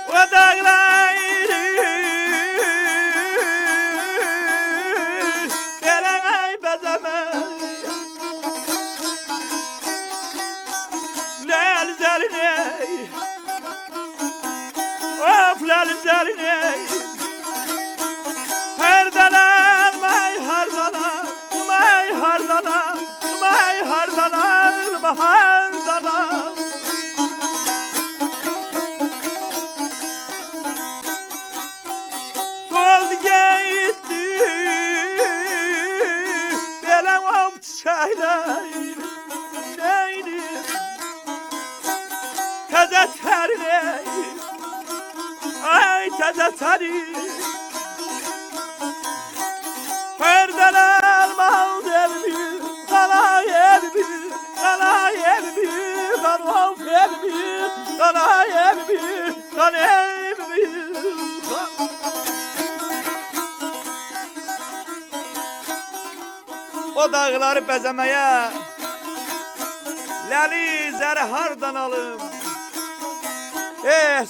O dağlar Gelenay bezeme Lel zeliney Of lel zeliney Her dalan may hardalan May hardalan May hardalan Bahar dalan Soldu gitti Belen av çiçekler Neydi Teze terli Ay teze terli Herden almaz elmi Kana elmi Kana elmi Kana elmi Kana elmi Kana elmi O dağları bəzəməyə Ləli zəri hardan alım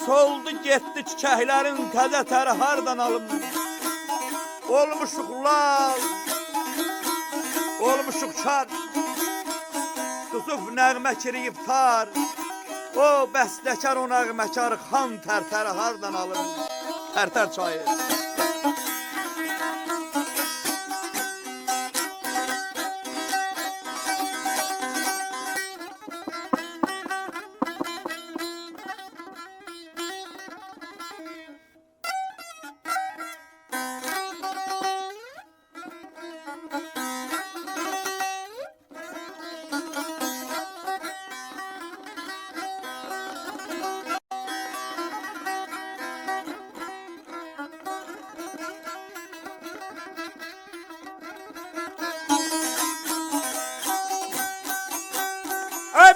soldu getdi çiçəklərin təzə təri hardan alım Olmuşuq lal Olmuşuq çar Susuf nəğmə kiriyib tar O bəstəkar o nəğməkar xan tərtəri hardan alım Tərtər çayı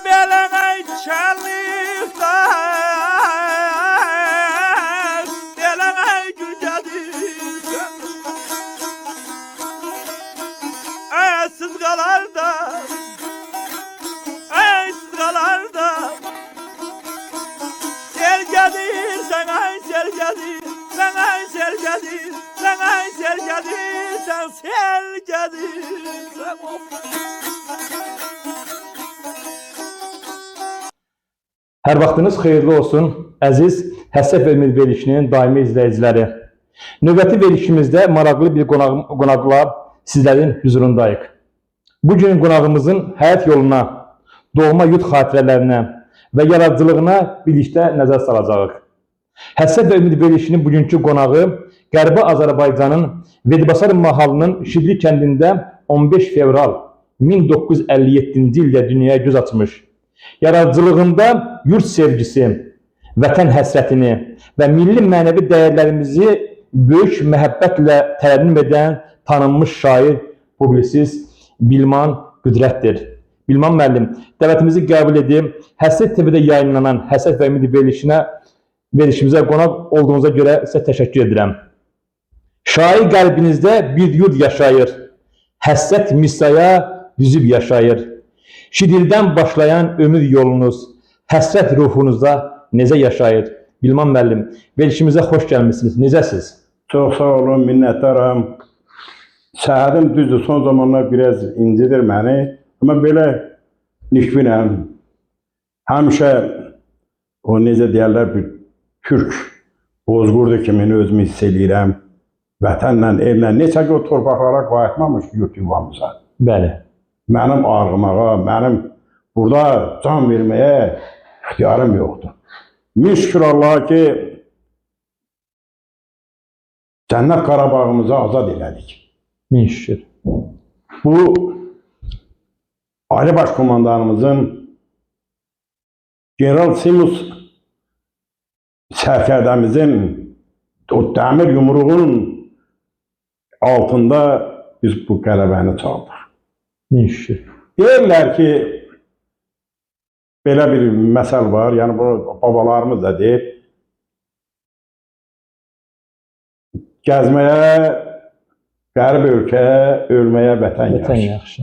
Belenay çalıklar Belenay gücedir Sızgalarda Sızgalarda Selgedir sen ay selgedir Sen ay selgedir Sen ay selgedir Sen selgedir Sen Hər vaxtınız xeyirli olsun, əziz Həssəf Ümid verilişinin daimi izləyiciləri. Növbəti verilişimizdə maraqlı bir qonaqla sizlərin huzurundayıq. Bugün qonağımızın həyat yoluna, doğma yurt xatirələrinə və yaradıcılığına birlikdə nəzər salacağıq. Həssəf Ümid verilişinin bugünkü qonağı Qərbi Azərbaycanın Vedibasar mahalının Şibli kəndində 15 fevral 1957-ci ildə dünyaya göz açmış. Yaradıcılığında yurt sevgisi, vətən həsrətini və milli mənəvi dəyərlərimizi böyük məhəbbətlə tərənnüm edən tanınmış şair, publisist Bilman Qüdrətdir. Bilman müəllim, dəvətimizi qəbul edib, Həssəf TV-də yayınlanan Həssəf və Ümid verilişimizə qonaq olduğunuza görə sizə təşəkkür edirəm. Şair qəlbinizdə bir yurt yaşayır, həssət misraya düzüb yaşayır. Şidirdən başlayan ömür yolunuz, həsrət ruhunuzda necə yaşayır? Bilman müəllim, verilişimizə xoş gəlmişsiniz. Necəsiz? Çox sağ olun, minnətdaram. Səhədim düzdür, son zamanlar biraz incidir məni. Amma belə nikbinəm. Həmişə o necə deyərlər, bir türk bozqurdu kimi özümü hiss edirəm. Vətənlə, evlə, neçə ki o torpaqlara qayıtmamış yurt yuvamıza. Bəli. Mənim ağrımağa, mənim burada can verməyə ixtiyarım yoxdur. Min şükür Allaha ki, Cənnət Qarabağımızı azad elədik. Min şükür. Bu, Ali Başkomandanımızın General Simus sərkərdəmizin o dəmir yumruğun altında biz bu qələbəni çaldıq. Min şükür. Deyirlər ki, belə bir məsəl var, yəni bunu babalarımız da deyib. Gəzməyə qərib ölkə, ölməyə vətən Vətən yaxşı. yaxşı.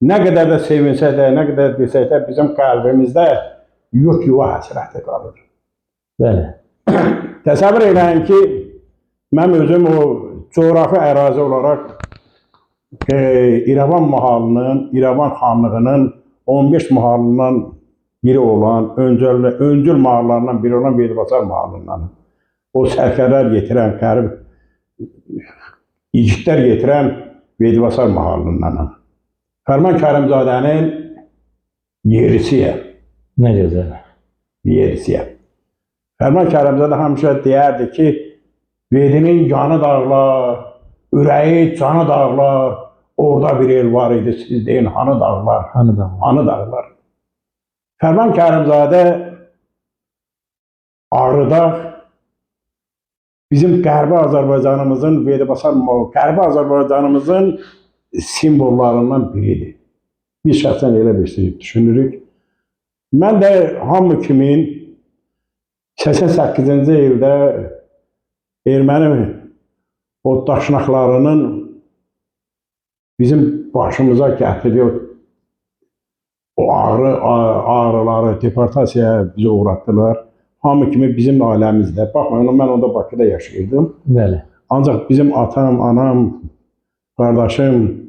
Nə qədər də sevinsək də, nə qədər desək də bizim qəlbimizdə yurt yuva həsrəti qalır. Bəli. Təsəvvür edin ki, mən özüm o coğrafi ərazi olaraq İrəvan mahalının, İrəvan xanlığının 15 mahalından biri olan, öncül mahallarından biri olan Vedibasar mahalından, o sərkərlər yetirən, qərib igidlər yetirən Vedibasar mahalından. Fərman Kərimzadənin yerisiyəm. Nə gözəl. Yerisiyəm. Fərman Kərimzadə həmişə deyərdi ki, Vedinin yanı dağlar, ürəyi canı dağlar, orada bir el var idi, siz deyin hanı dağlar, Hanı da. hanı dağlar. Fərman Kərimzadə Ağrıdağ bizim Qərbi Azərbaycanımızın, Vedibasar Qərbi Azərbaycanımızın simvollarından biridir. Biz şəxsən elə bir şey düşünürük. Mən də hamı kimin 88-ci ildə erməni o daşnaqlarının bizim başımıza gətirdiyi o ağrıları, deportasiyaya bizi uğratdılar. Hamı kimi bizim ailəmizdə. Baxmayın, mən onda Bakıda yaşayırdım. Bəli. Ancaq bizim atam, anam, qardaşım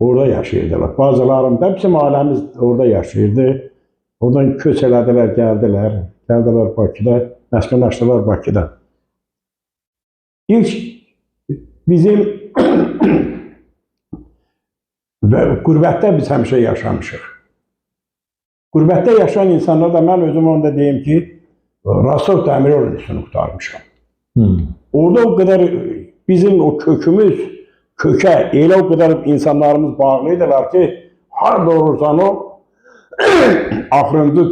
orada yaşayırdılar. Bazılarım da bizim ailəmiz orada yaşayırdı. Oradan köç elədilər, gəldilər. Gəldilər Bakıda, məskunlaşdılar Bakıda. İlk bizim və qürbətdə biz həmişə yaşamışıq. Qürbətdə yaşayan insanlar da mən özüm onda deyim ki, Rastov Dəmiroğlu Liseyini qurtarmışam. Orada o qədər bizim o kökümüz, kökə elə o qədər insanlarımız bağlıydılar ki, harada olursan o, axırıncı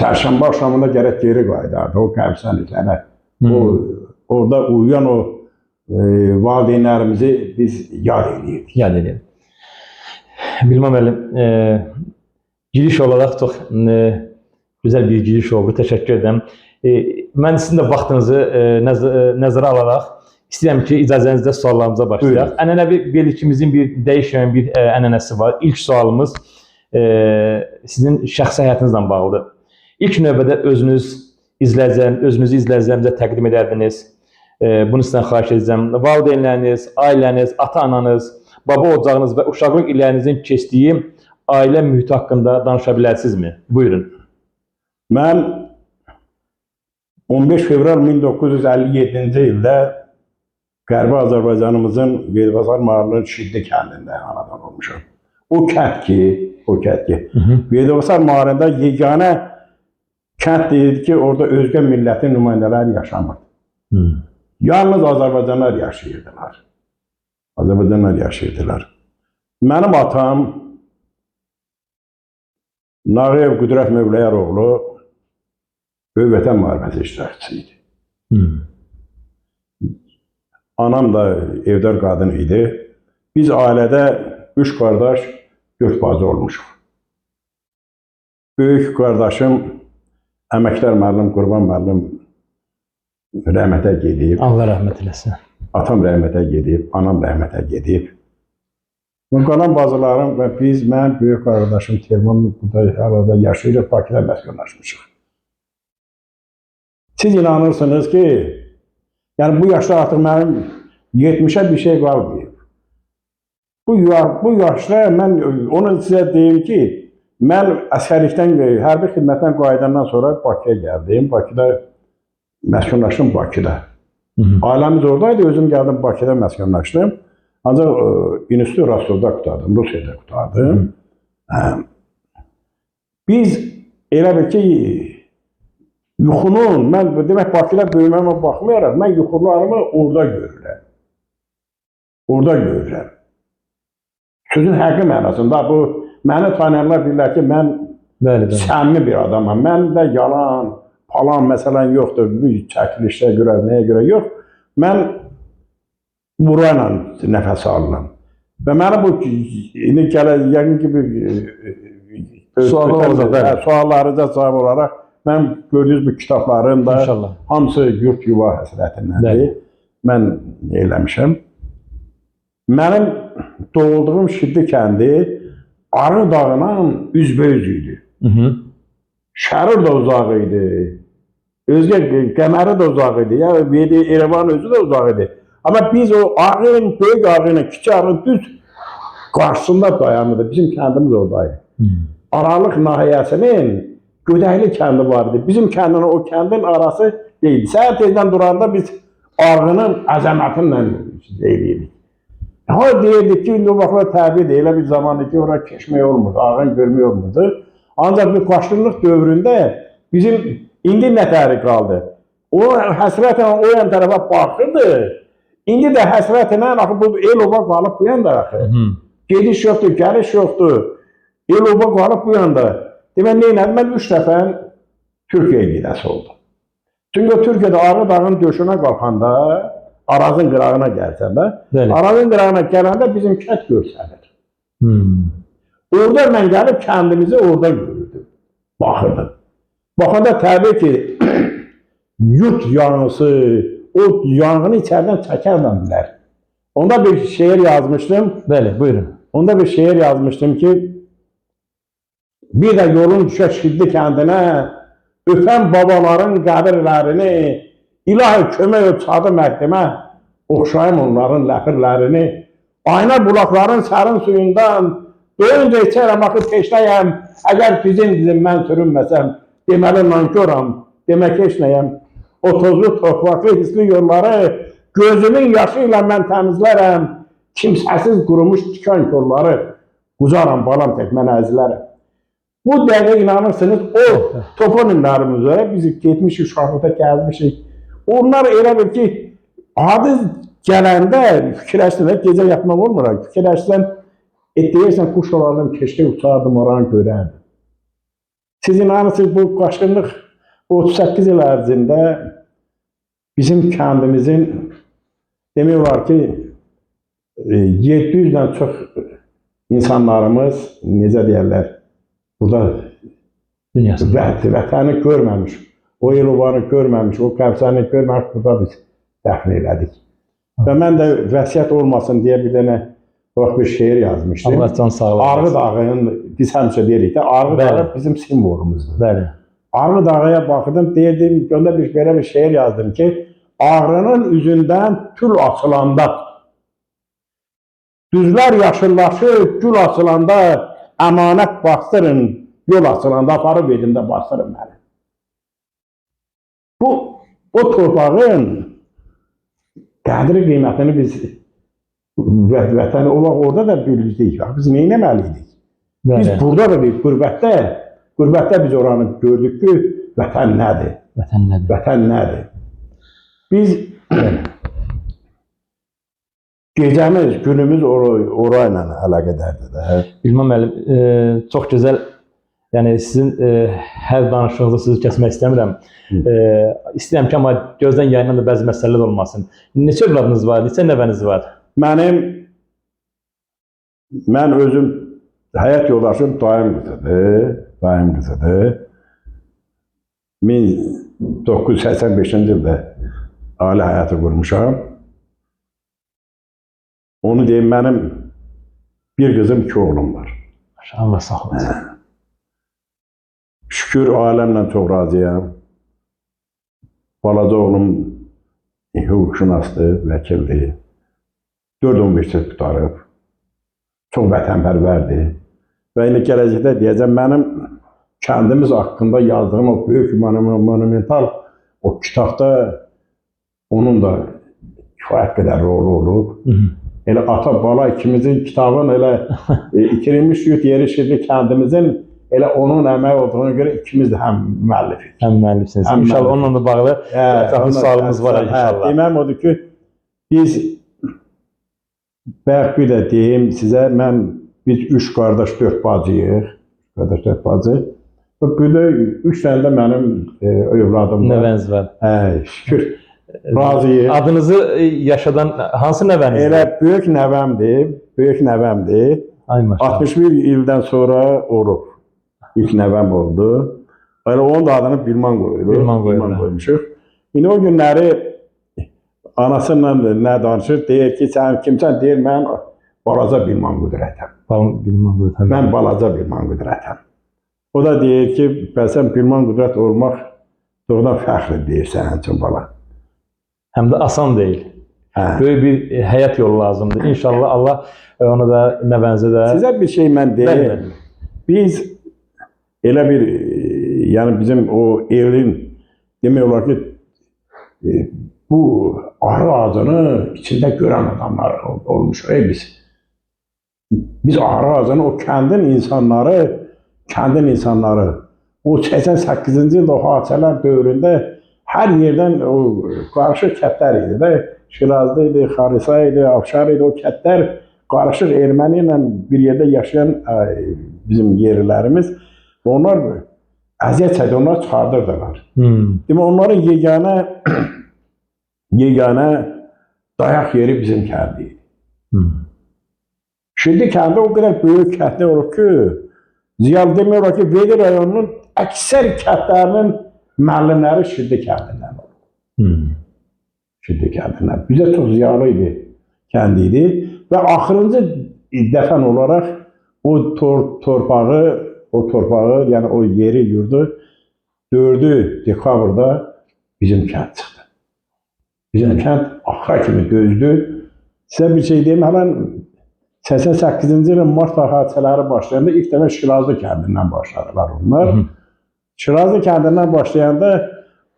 çərşənbə axşamında gərək geri qayıdardı o qəbirstanlıqlara. Orada uyuyan o valideynlərimizi biz yad edirdik. Yad edirdik. Bilməm müəllim, giriş olaraq çox gözəl bir giriş oldu. Təşəkkür edirəm. Mən sizin də vaxtınızı nəzərə alaraq istəyirəm ki, icazənizlə suallarımıza başlayaq. Ənənəvi velikimizin bir dəyişməyən bir ənənəsi var. İlk sualımız sizin şəxsi həyatınızla bağlıdır. İlk növbədə özünüzü izləyicilərimizə təqdim edərdiniz. Bunu sizdən xahiş edəcəm. Valideynləriniz, ailəniz, ata-ananız, baba ocağınız və uşaqlıq illərinizin keçdiyi ailə mühiti haqqında danışa bilərsinizmi? Buyurun. Mən 15 fevral 1957-ci ildə Qərbi Azərbaycanımızın Vedibasar mahalının Şiddi kəndində anadan olmuşam. O kənd ki, Vedibasar mahalında yeganə kənd deyildi ki, orada özgə millətin nümayəndələri yaşamır. Yalnız Azərbaycanlar yaşayırdılar. Azərbaycanlar yaşayırdılar. Mənim atam Nağıyev Qüdrət Mövləyaroğlu Böyük Vətən müharibəsi iştirakçısı idi. Anam da evdar qadın idi. Biz ailədə 3 qardaş, 4 bacı olmuşuq. Böyük qardaşım əməkdar müəllim, Qurban müəllim rəhmətə gedib. Allah rəhmət eləsin. Atam rəhmətə gedib, anam rəhmətə gedib. Qalan bacılarım və biz, mən, böyük qardaşım Telman burada yaşayırıq, Bakıda məskunlaşmışıq. Siz inanırsınız ki, yəni bu yaşda artıq mənim 70'ə bir şey qalmayıb. Bu yaşda mən onu sizə deyim ki, mən əsgərlikdən, hərbi xidmətdən qayıdandan sonra Bakıya gəldim. Bakıda məskunlaşdım Bakıda. Ailəmiz oradaydı, özüm gəldim Bakıda məskunlaşdım. Ancaq institutu Rostovda qutardım, Rusiyada qutardım. Biz elə bir ki, yuxunun, mən demək Bakıda böyüməmə baxmayaraq, mən yuxularımı orada görürəm. Orada görürəm. Sözün həqqi mənasında, bu, məni tanıyanlar bilirlər ki, mən səmimi bir adamam. Mən də yalan, falan məsələn yoxdur, bu çəkilişdə görə, nəyə görə yox. Mən burayla nəfəs alıram. Və mənim bu indi yəqin ki Suallar olacaq, bəli. suallarınıza cavab olaraq mən gördüyünüz bu kitabların da İnşallah. hamısı yurt yuva həsrətindəndir. Bəli. Mən eləmişəm. Mənim doğulduğum Şiddi kəndi Arı dağına üzbəüz idi. Şərur da uzaq idi. Özgə Qəməri də uzaq idi. Ya Yerevan özü də uzaq idi. Amma biz o Arı'nın, böyük Arı'nın, kiçik Arı'nın düz qarşısında dayanırdı. Bizim kəndimiz oradaydı. Aralıq nahiyəsinin Gödəkli kəndi vardı. Bizim kəndin o kəndin arası deyildi. Səhər tezdən duranda biz Arı'nın əzəmətinlə deyildik. Ha deyirdik ki, indi o vaxtlar təbii elə bir zamandır ki, oraya keçmək olmurdu, Arı'nı görmək olmurdu. Ancaq bir qaşlılıq dövründə bizim indi nə tərik qaldı? O həsrətlə o yan tərəfə baxırdı. İndi də həsrətlə axı bu el-oba qalıb bu yanda axı. Gediş yoxdur, gəliş yoxdur. El-oba qalıb bu yanda. Demək, neynədim? Mən 3 dəfə Türkiyəyə gedəsi oldu. Çünki Türkiyədə Arı dağın döşünə qalxanda, Arazın qırağına gəlsəndə, Arazın qırağına gələndə bizim kənd görsənir. Orada mən gəlib kəndimizi orada görürdüm, baxırdım. Baxanda təbii ki, yurt yanğısı, o yanğını içərdən çəkərdən bilər. Onda bir şeir yazmışdım. Bəli, buyurun. Onda bir şeir yazmışdım ki, bir də yolun düşə Şiddi kəndinə, öpən babaların qəbirlərini, İlahi kömək öçadı məqdimə, oxşayım onların ləpirlərini, ayna bulaqların sərin suyundan, doyunca içərəm, axı peşnəyəm, əgər dizim mən sürünməsəm, deməli nanköram, demək eşnəyəm, o tozlu, torpaqlı, hisli yolları, gözümün yaşı ilə mən təmizlərəm, kimsəsiz qurumuş tikan kolları, quzaram balam tək mən əzilərəm. Bu dəqiqə inanırsınız, o toponimlərimiz var, biz getmişik, uşaqlıqda gəzmişik. Onlar elə bil ki, adı gələndə fikirləşsən, gecə yatmaq olmur, fikirləşsən, deyirsən, kuş olardım, keşke uçardım, oranı görərdim. Siz inanırsınız, bu qaşqınlıq 38 il ərzində bizim kəndimizin, demək olar ki, 700-dən çox insanlarımız, necə deyərlər, burada vətəni görməmiş, o el-obanı görməmiş, o qəbsəni görməmiş, burada biz dəfn elədik. Və mən də vəsiyyət olmasın deyə bir dənə bir şeir yazmışdım. Allah can sağ olasın. Arı dağının, biz həmişə deyirik də, Arı dağı bizim simvolumuzdur. Bəli. Arı dağıya baxdım, deyirdim, onda belə bir şeir yazdım ki, Arının üzündən tül açılanda, düzlər yaşıllaşır, gül açılanda, əmanət bastırın, yol açılanda aparıb edimdə bastırın məni. O torpağın qədri qiymətini biz vətəni olaq orada da bilirdik. Biz nə etməliydik? Biz burada da bir qürbətdə biz oranı gördük ki, vətən nədir? Vətən nədir? Biz gecəmiz, günümüz orayla əlaqədardır da. İlman müəllim, çox gözəl. Yəni sizin hər danışığınızı sizi kəsmək istəmirəm. İstəyirəm ki, amma gözdən yayılan da bəzi məsələlər olmasın. Neçə övladınız var, neçə nəvəniz var? Mən özüm, həyat yoldaşım dayım qızıdır. 1985-ci ildə ailə həyatı qurmuşam. Onu deyim, mənim bir qızım, 2 oğlum var. Allah sağ olasın. Şükür aləmlə çox razıyam. Balaca oğlum hüquqşünasdır, vəkildir. 4-11 sırf tutarıb. Çox vətənpərvərdir. Və indi gələcəkdə deyəcəm, mənim kəndimiz haqqında yazdığım o böyük monumental o kitabda onun da kifayət qədər rolu olub. Elə ata-bala ikimizin kitabın elə itirilmiş yurt yeri Şiddi kəndimizin elə onun əməyi olduğuna görə ikimiz də həm müəllifik. Həm müəllifsiniz. İnşallah onunla da bağlı ətraflı sualımız var inşallah. Deməm odur ki, biz bəyək bir də deyim sizə, biz 3 qardaş, 4 bacıyıq. Qardaş, 4 bacı. Bir də 3 dənə də mənim övladım var. Nəvəniz var. Şükür. Razıyıq. Adınızı yaşadan hansı nəvəniz var? Elə böyük nəvəmdir. böyük nəvəmdir. Ay maşallah. 61 ildən sonra olub. İlk nəvəm oldu. Elə onun da adını Bilman qoyulur. Bilman qoyulur. Qoymuşuq. İndi o günləri anasıyla nə danışır, deyir ki, sən kimsən? Deyir, mən balaca Bilman qüdrətəm. Bilman qüdrətəm. Mən balaca Bilman qüdrətəm. O da deyir ki, sən Bilman qüdrət olmaq doğrudan fəxr deyir sənin üçün bala. Həm də asan deyil. Hə. Böyük bir həyat yolu lazımdır. İnşallah Allah onu da nəvənizə də... Sizə bir şey mən deyim. Bəli. Biz elə bir, yəni bizim o elin demək olar ki, bu arı ağacını içində görən adamlar olmuşuq biz. Biz arı ağacını, o kəndin insanları, o 88-ci ildə o hadisələr dövründə hər yerdən o qarışıq kətlər idi də. Şirazda idi, Xarisa idi, Afşar idi, o kətlər qarışıq erməni ilə bir yerdə yaşayan bizim yerlilərimiz. Onlar əziyyət çəkdi, onlar çıxardırdılar. Demək, onların yeganə dayaq yeri bizim kəndi idi. Şimdi kəndi o qədər böyük kəndli olub ki, ziyalı demək olar ki, Vedi rayonunun əksər kətlərinin müəllimləri Şiddi kəndindən olub. Şiddi kəndindən. Bizə çox ziyalı idi, kəndi idi və axırıncı dəfən olaraq o torpağı, yəni o yeri, yurdu 4 dekabrda bizim kənd çıxdı. Bizim kənd axıra kimi dözdü. Sizə bir şey deyim, həmən 88-ci ilin mart hadisələri başlayanda ilk dəfə Şirazlı kəndindən başladılar onlar. Şirazlı kəndindən başlayanda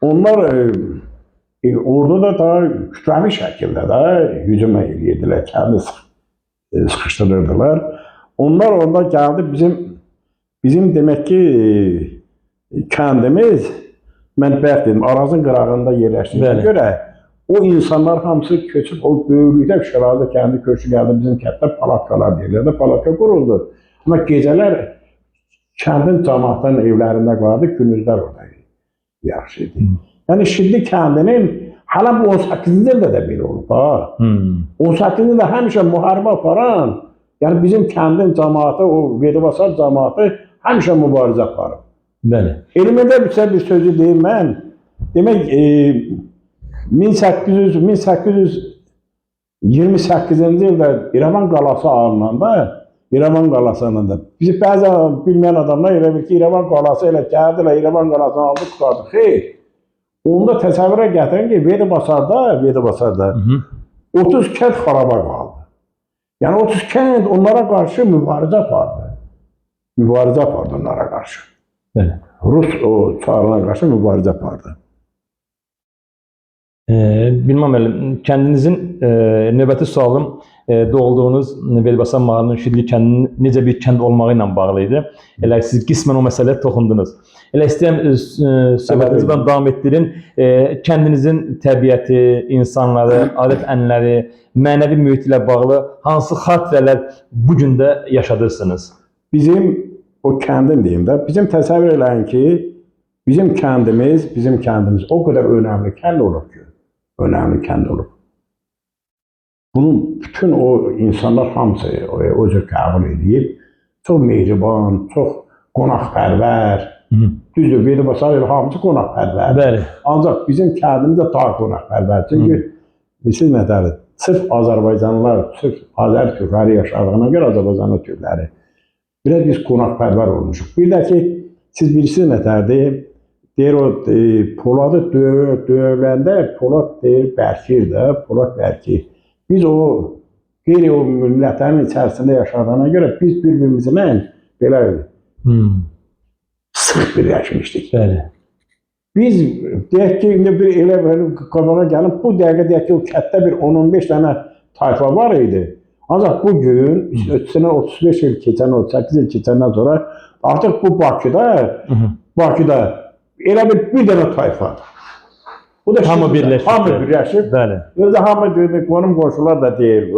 onlar orada da daha kütləvi şəkildə də hücum edirdilər, kəndi sıxışdırırdılar. Onlar onda gəldi, bizim demək ki, kəndimiz, mən bəxt dedim, Arazın qırağında yerləşdiyinə görə, o insanlar hamısı köçüb, o böyüklükdə Şirazlı kəndi köçü gəldi, bizim kənddə palatkalar deyirlər, palatka quruldu. Amma gecələr kəndin cəmaatının evlərində qaldı, gündüzlər orada yaxşı idi. Yəni Şiddi kəndinin hələ bu 18-ci ildə də belə olub. 18-ci ildə həmişə müharibə aparan, yəni bizim kəndin cəmaatı, o Vedibasar cəmaatı həmişə mübarizə aparıb. Elimdə bir sözü deyim mən, demək 1828-ci ildə İrəvan qalası alınanda, İrəvan qalasının da, bizi bəzən bilməyən adamlar elə bir ki, İrəvan qalası elə gəldilər, İrəvan qalasını aldı, çıxardı. Xeyr. Onda təsəvvürə gətirin ki, Vedibasarda 30 kənd xaraba qaldı. Yəni 30 kənd onlara qarşı mübarizə apardı. Mübarizə apardı onlara qarşı. Rus o çarına qarşı mübarizə apardı. Bilməm, kəndinizin növbəti sualım doğulduğunuz Vedibasar mahalının Şiddi kəndinin necə bir kənd olmağı ilə bağlı idi. Elə siz qismən o məsələyə toxundunuz. Elə istəyəm söhbətinizi ben davam etdirin. Kəndinizin təbiəti, insanları, adət-ənənələri, mənəvi mühit ilə bağlı hansı xatirələr bu gün də yaşadırsınız? Bizim o kəndin deyim də, bizim təsəvvür eləyin ki, bizim kəndimiz o qədər önəmli kənd olub ki, önəmli kənd olub. Bunun bütün o insanlar hamısı o cür qəbul edib, çox mehriban, çox qonaqpərvər. Düzdür, Vedibasar hamısı qonaqpərvər. Ancaq bizim kəndimiz də daha qonaqpərvər. Çünki siz nədədir? Sırf Azərbaycanlılar, sırf Azər türkləri yaşadığına görə Azərbaycanlı türkləri. Biraz biz qonaqpərvər olmuşuq. Bir də ki, siz bilirsiniz nədərdir? Deyir o Poladı döyəndə Polad deyir, bərkir də, Polad bərkir. Biz o qeyri o millətlərin içərisində yaşadığına görə biz bir-birimizlə belə sıx birləşmişdik. Biz deyək ki, indi bir elə qabağa gəlib, bu dəqiqə deyək ki, o kətdə bir 10-15 dənə tayfa var idi. Ancaq bugün, üstünə 35 il keçən, 38 il keçəndən sonra artıq bu Bakıda elə bir dənə tayfadır. Hamı birləşib. Hamı birləşib. Özü hamı deyir, qonum qonşular da deyir,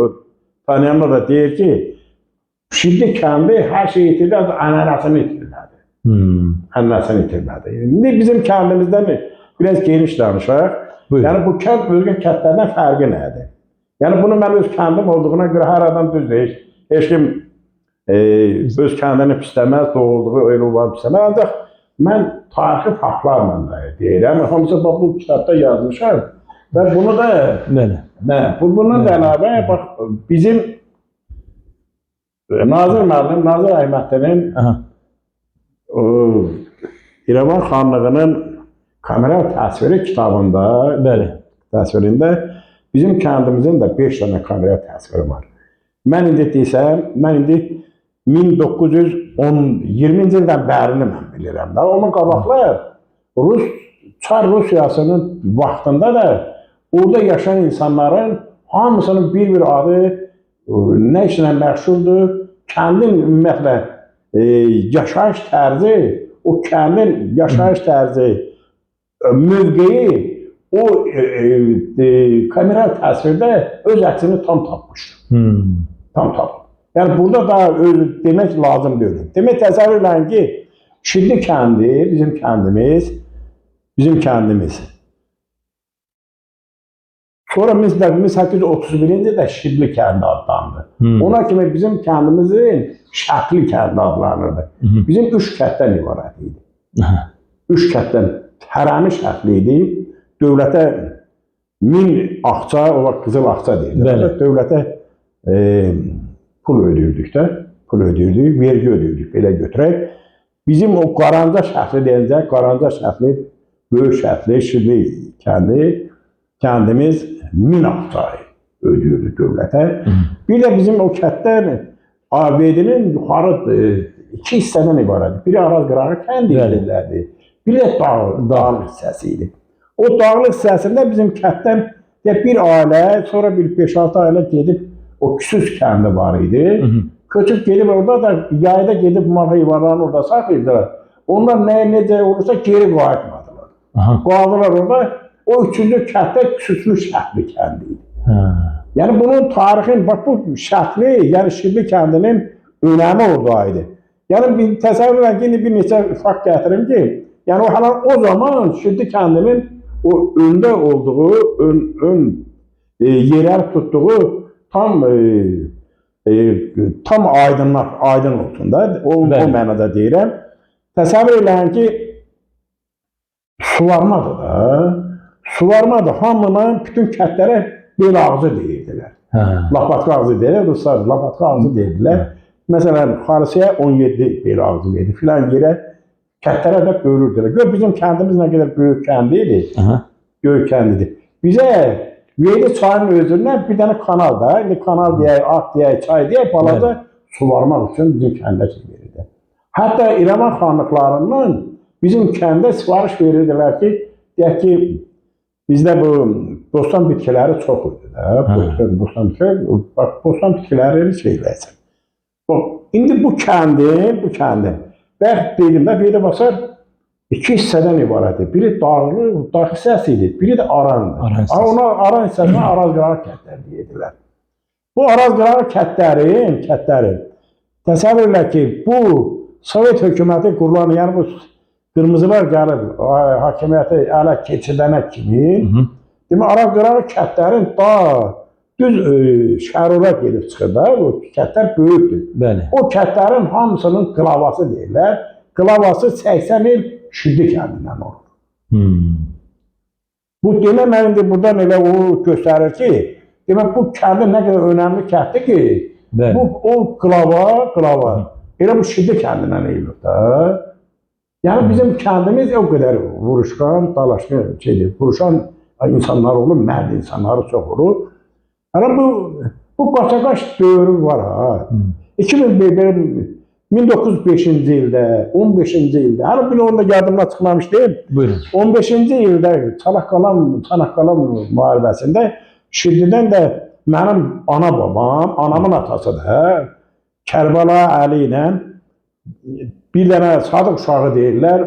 tanıyanlar da deyir ki, Şiddi kəndi hər şey itirdi, ənənəsini itirmədi. Ənənəsini itirmədi. İndi bizim kəndimizdən biraz geniş danışaq. Yəni bu kənd özgə kəndlərdən fərqi nədir? Yəni bunu mən öz kəndim olduğuna görə hər adam düz deyir. heç kim öz kəndini pisləməz, doğulduğu elə olan pisləməz. Ancaq mən tarixi faktlarla da deyirəm. Hamısı bu kitabda yazmışam. Və bunu da bundan da əlavə bax bizim Nazır müəllim, Nazır Əhmədlinin İrəvan xanlığının kamera təsviri kitabında, təsvirində bizim kəndimizin də 5 dənə kamera təsviri var. Mən indi desəm, mən indi 1920-ci ildən bərini mən bilirəm də. Onun qabaqlar Çar Rusiyasının vaxtında da orada yaşayan insanların hamısının bir adı nə işlə məşğuldur, kəndin ümumiyyətlə yaşayış tərzi, o kəndin yaşayış tərzi, mövqeyi o kamera təsvirdə öz əksini tam tapmışdır. Tam tapmışdır. Yəni burada da demək lazım deyil. Demək təsəvvür edin ki, Şibli kəndi, bizim kəndimiz. Sonra 1831-ci də Şibli kəndi adlandı. Ona kimi bizim kəndimizin Şəkli kəndi adlanırdı. Bizim 3 kətdən ibarət idi. 3 kətdən hərəmi şəkli idi. Dövlətə 1000 axça, o vaxt qızıl axça deyildi. Dövlətə pul ödəyirdik də, vergi ödəyirdik, belə götürək. Bizim o Qaranca şəhri deyincə, Qaranca şəhri, böyük şəhri, Şibli kəndimiz 1000 axçayı ödəyirdi dövlətə. Bir də bizim o kətlər ABD-nin yuxarı 2 hissədən ibarət. Biri Araz Qırağı kəndi yerlərdi, biri də dağlıq hissəsi idi. O dağlıq hissəsində bizim kətdən bir ailə, sonra bir 5-6 ailə gedib o Küsüz kəndi var idi. Köçüb gedib orada da yayda gedib mal heyvanlarını orada saxlayırdılar. Onlar necə olursa geri qayıtmadılar. Qaldılar orada. O 3-cü kətdə Küsüzlü Şəkli kəndi idi. Yəni bunun tarixin, bax bu şəkli, yəni Şibli kəndinin önəmi oradaydı. Yəni bir təsəvvür edin ki, bir neçə fakt gətirim ki, yəni o zaman Şibli kəndinin o öndə olduğu, yerər tutduğu tam aydın olsun da, o mənada deyirəm. Təsəvvür edin ki, suvarmadır da, suvarmadır. Hamının bütün kətlərə bel ağzı deyirdilər. Lapatka ağzı deyirlər, Ruslar lapatka ağzı deyirdilər. Məsələn, Xarisiyə 17 bel ağzı deyirdi, filan yerə kətlərə də bölürdülər. Gör, bizim kəndimiz nə qədər böyük kəndi idi, böyük kəndidir. Bizə Veyli çayının özündən bir dənə kanal da, indi kanal deyək, ak deyək, çay deyək, balaca suvarmaq üçün bizim kəndə verirdi. Hətta İrəvan xanlıqlarından bizim kəndə sifariş verirdilər ki, deyək ki, bizdə bu bostan bitkiləri çox idi də, bostan bitkiləri şeyləyəsin. İndi bu kəndin, bəxt dedimdə, biri basar, 2 hissədən ibarətdir. Biri dağ hissəsi idi, biri də arandır. Ona aran hissəsinə Araz Qırağı kətləri deyirdilər. Bu Araz Qırağı kətlərin, təsəvvür elə ki, bu Sovet hökuməti qurulan, yəni bu qırmızılar gəlib hakimiyyəti ələ keçirdənə kimi, demək, Araz Qırağı kətlərin düz şərura gedib çıxır da, bu kətlər böyükdür. O kətlərin hamısının qılavası deyirlər. Qılavası 80 il Şibli kəndindən olur. Bu demək, mən indi buradan elə o göstərir ki, demək, bu kəndin nə qədər önəmli kənddir ki, o qılava, elə bu Şibli kəndindən eyilir da. Yəni, bizim kəndimiz o qədər vuruşqan, dalaşqan şeydir, vuruşan insanlar olur, mərd insanları çox olur. Bu qaçaqaç dövrü var ha. 1905-ci ildə, 15-ci ildə, hələ bir onda yadımda çıxmamış deyil. 15-ci ildə Çanaqqala müharibəsində Şiblidən də mənim ana-babam, anamın atası da Kərbəla Əli ilə bir dənə Sadıq uşağı deyirlər,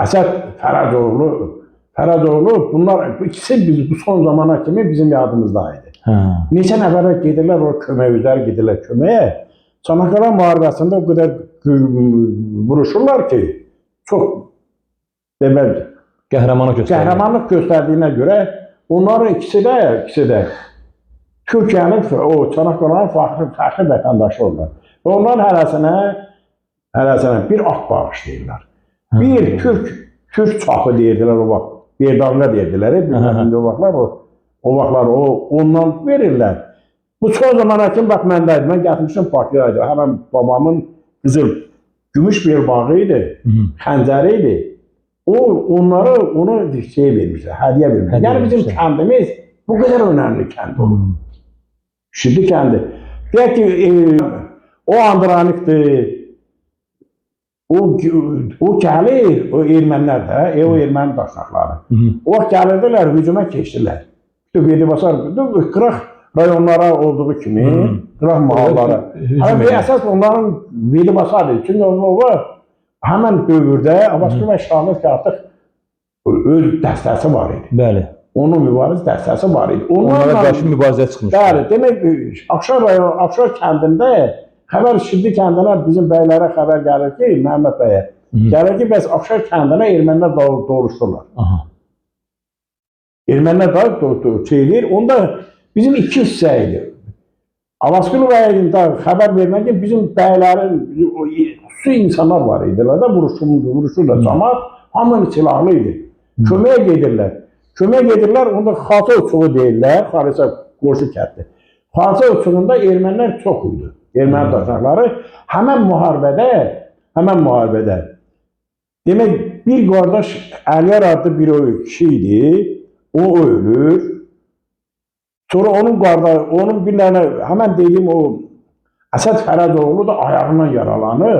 Əsəd Fərədoğlu, bunlar ikisi bu son zamana kimi bizim yadımızdaydı. Neçə nəfərə gedirlər, o kömək gedirlər köməyə. Çanaqqala müharibəsində o qədər vuruşurlar ki, çox demək, qəhrəmanlıq göstərdiyinə görə onların ikisi də Türkiyənin, o Çanaqqalanın fəxri vətəndaşı olurlar. Və onların hərəsinə bir at bağışlayırlar. Bir Türk çapı deyirdilər o vaxt. Berdağına deyirdilər. Bilməm, o vaxtlar ondan verirlər. Bu son zamana kimi bax məndədir. Mən gətirmişim partiyaydı. Həmən babamın qızıl gümüş bir bağı idi, xəncəri idi. Onu şey vermişlər, hədiyyə vermişlər. Yəni bizim kəndimiz bu qədər önəmli kənd olur. Şiddi kəndi. Deyək ki, o Andranikdir, o gəlir, o ermənilər də, o erməni daşnaqları. O vaxt gəlirdilər, hücuma keçdilər. Vedibasar, qıraq rayonlara olduğu kimi, qıraq mahallara. Əsas onların Vedibasardır. Çünki o həmən dövrdə Abbasqulu və Şahmet ki, artıq öz dəstəsi var idi. Bəli. Onun mübariz dəstəsi var idi. Onlara qarşı mübarizəyə çıxmışdı. Bəli, demək, Afşar kəndində, xəbər Şiddi kəndinə bizim bəylərə xəbər gəlir ki, Məhəmməd bəyə, gəlir ki, bəs Afşar kəndinə ermənilər doğruşdurlar. Ermənilər çeyilir, onda bizim iki hissə idi. Abbasqulu bəyin xəbər vermək ki, bizim bəylərin, xüsusi insanlar var idilər də, vuruşurlar, cəmat, hamının silahlı idi. Köməyə gedirlər, onda Xalça uçuğu deyirlər, Xarisa qoşu kətdir. Xalça uçuğunda ermənilər çox idi, erməni daşnaqları. Həmən müharibədə, demək, bir qardaş Əliyar adlı bir kişi idi, o ölür. Sonra onun bir dənə, həmən deyim, o Əsəd Fərədoğlu da ayağından yaralanır.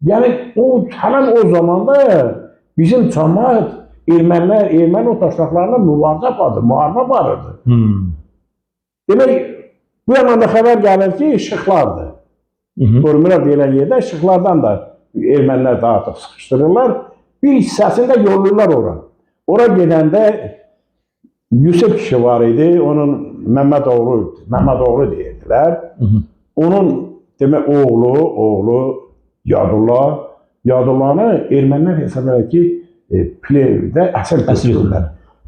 Yəni, həmən o zamanda bizim cəmaət erməni o daşnaqlarına müharibə aparırdı. Demək, bu yanında xəbər gəlir ki, işıqlardır. Görmürlər deyilən yerdə, işıqlardan da ermənilər də artıq sıxışdırırlar. Bir hissəsini də yollayırlar ora. Ora gedəndə Yusuf kişi var idi, onun Məhmədoğlu deyirdilər. Onun demək, oğlu Yadullanı ermənilər hesab edir ki, plevdə əsir götürürlər.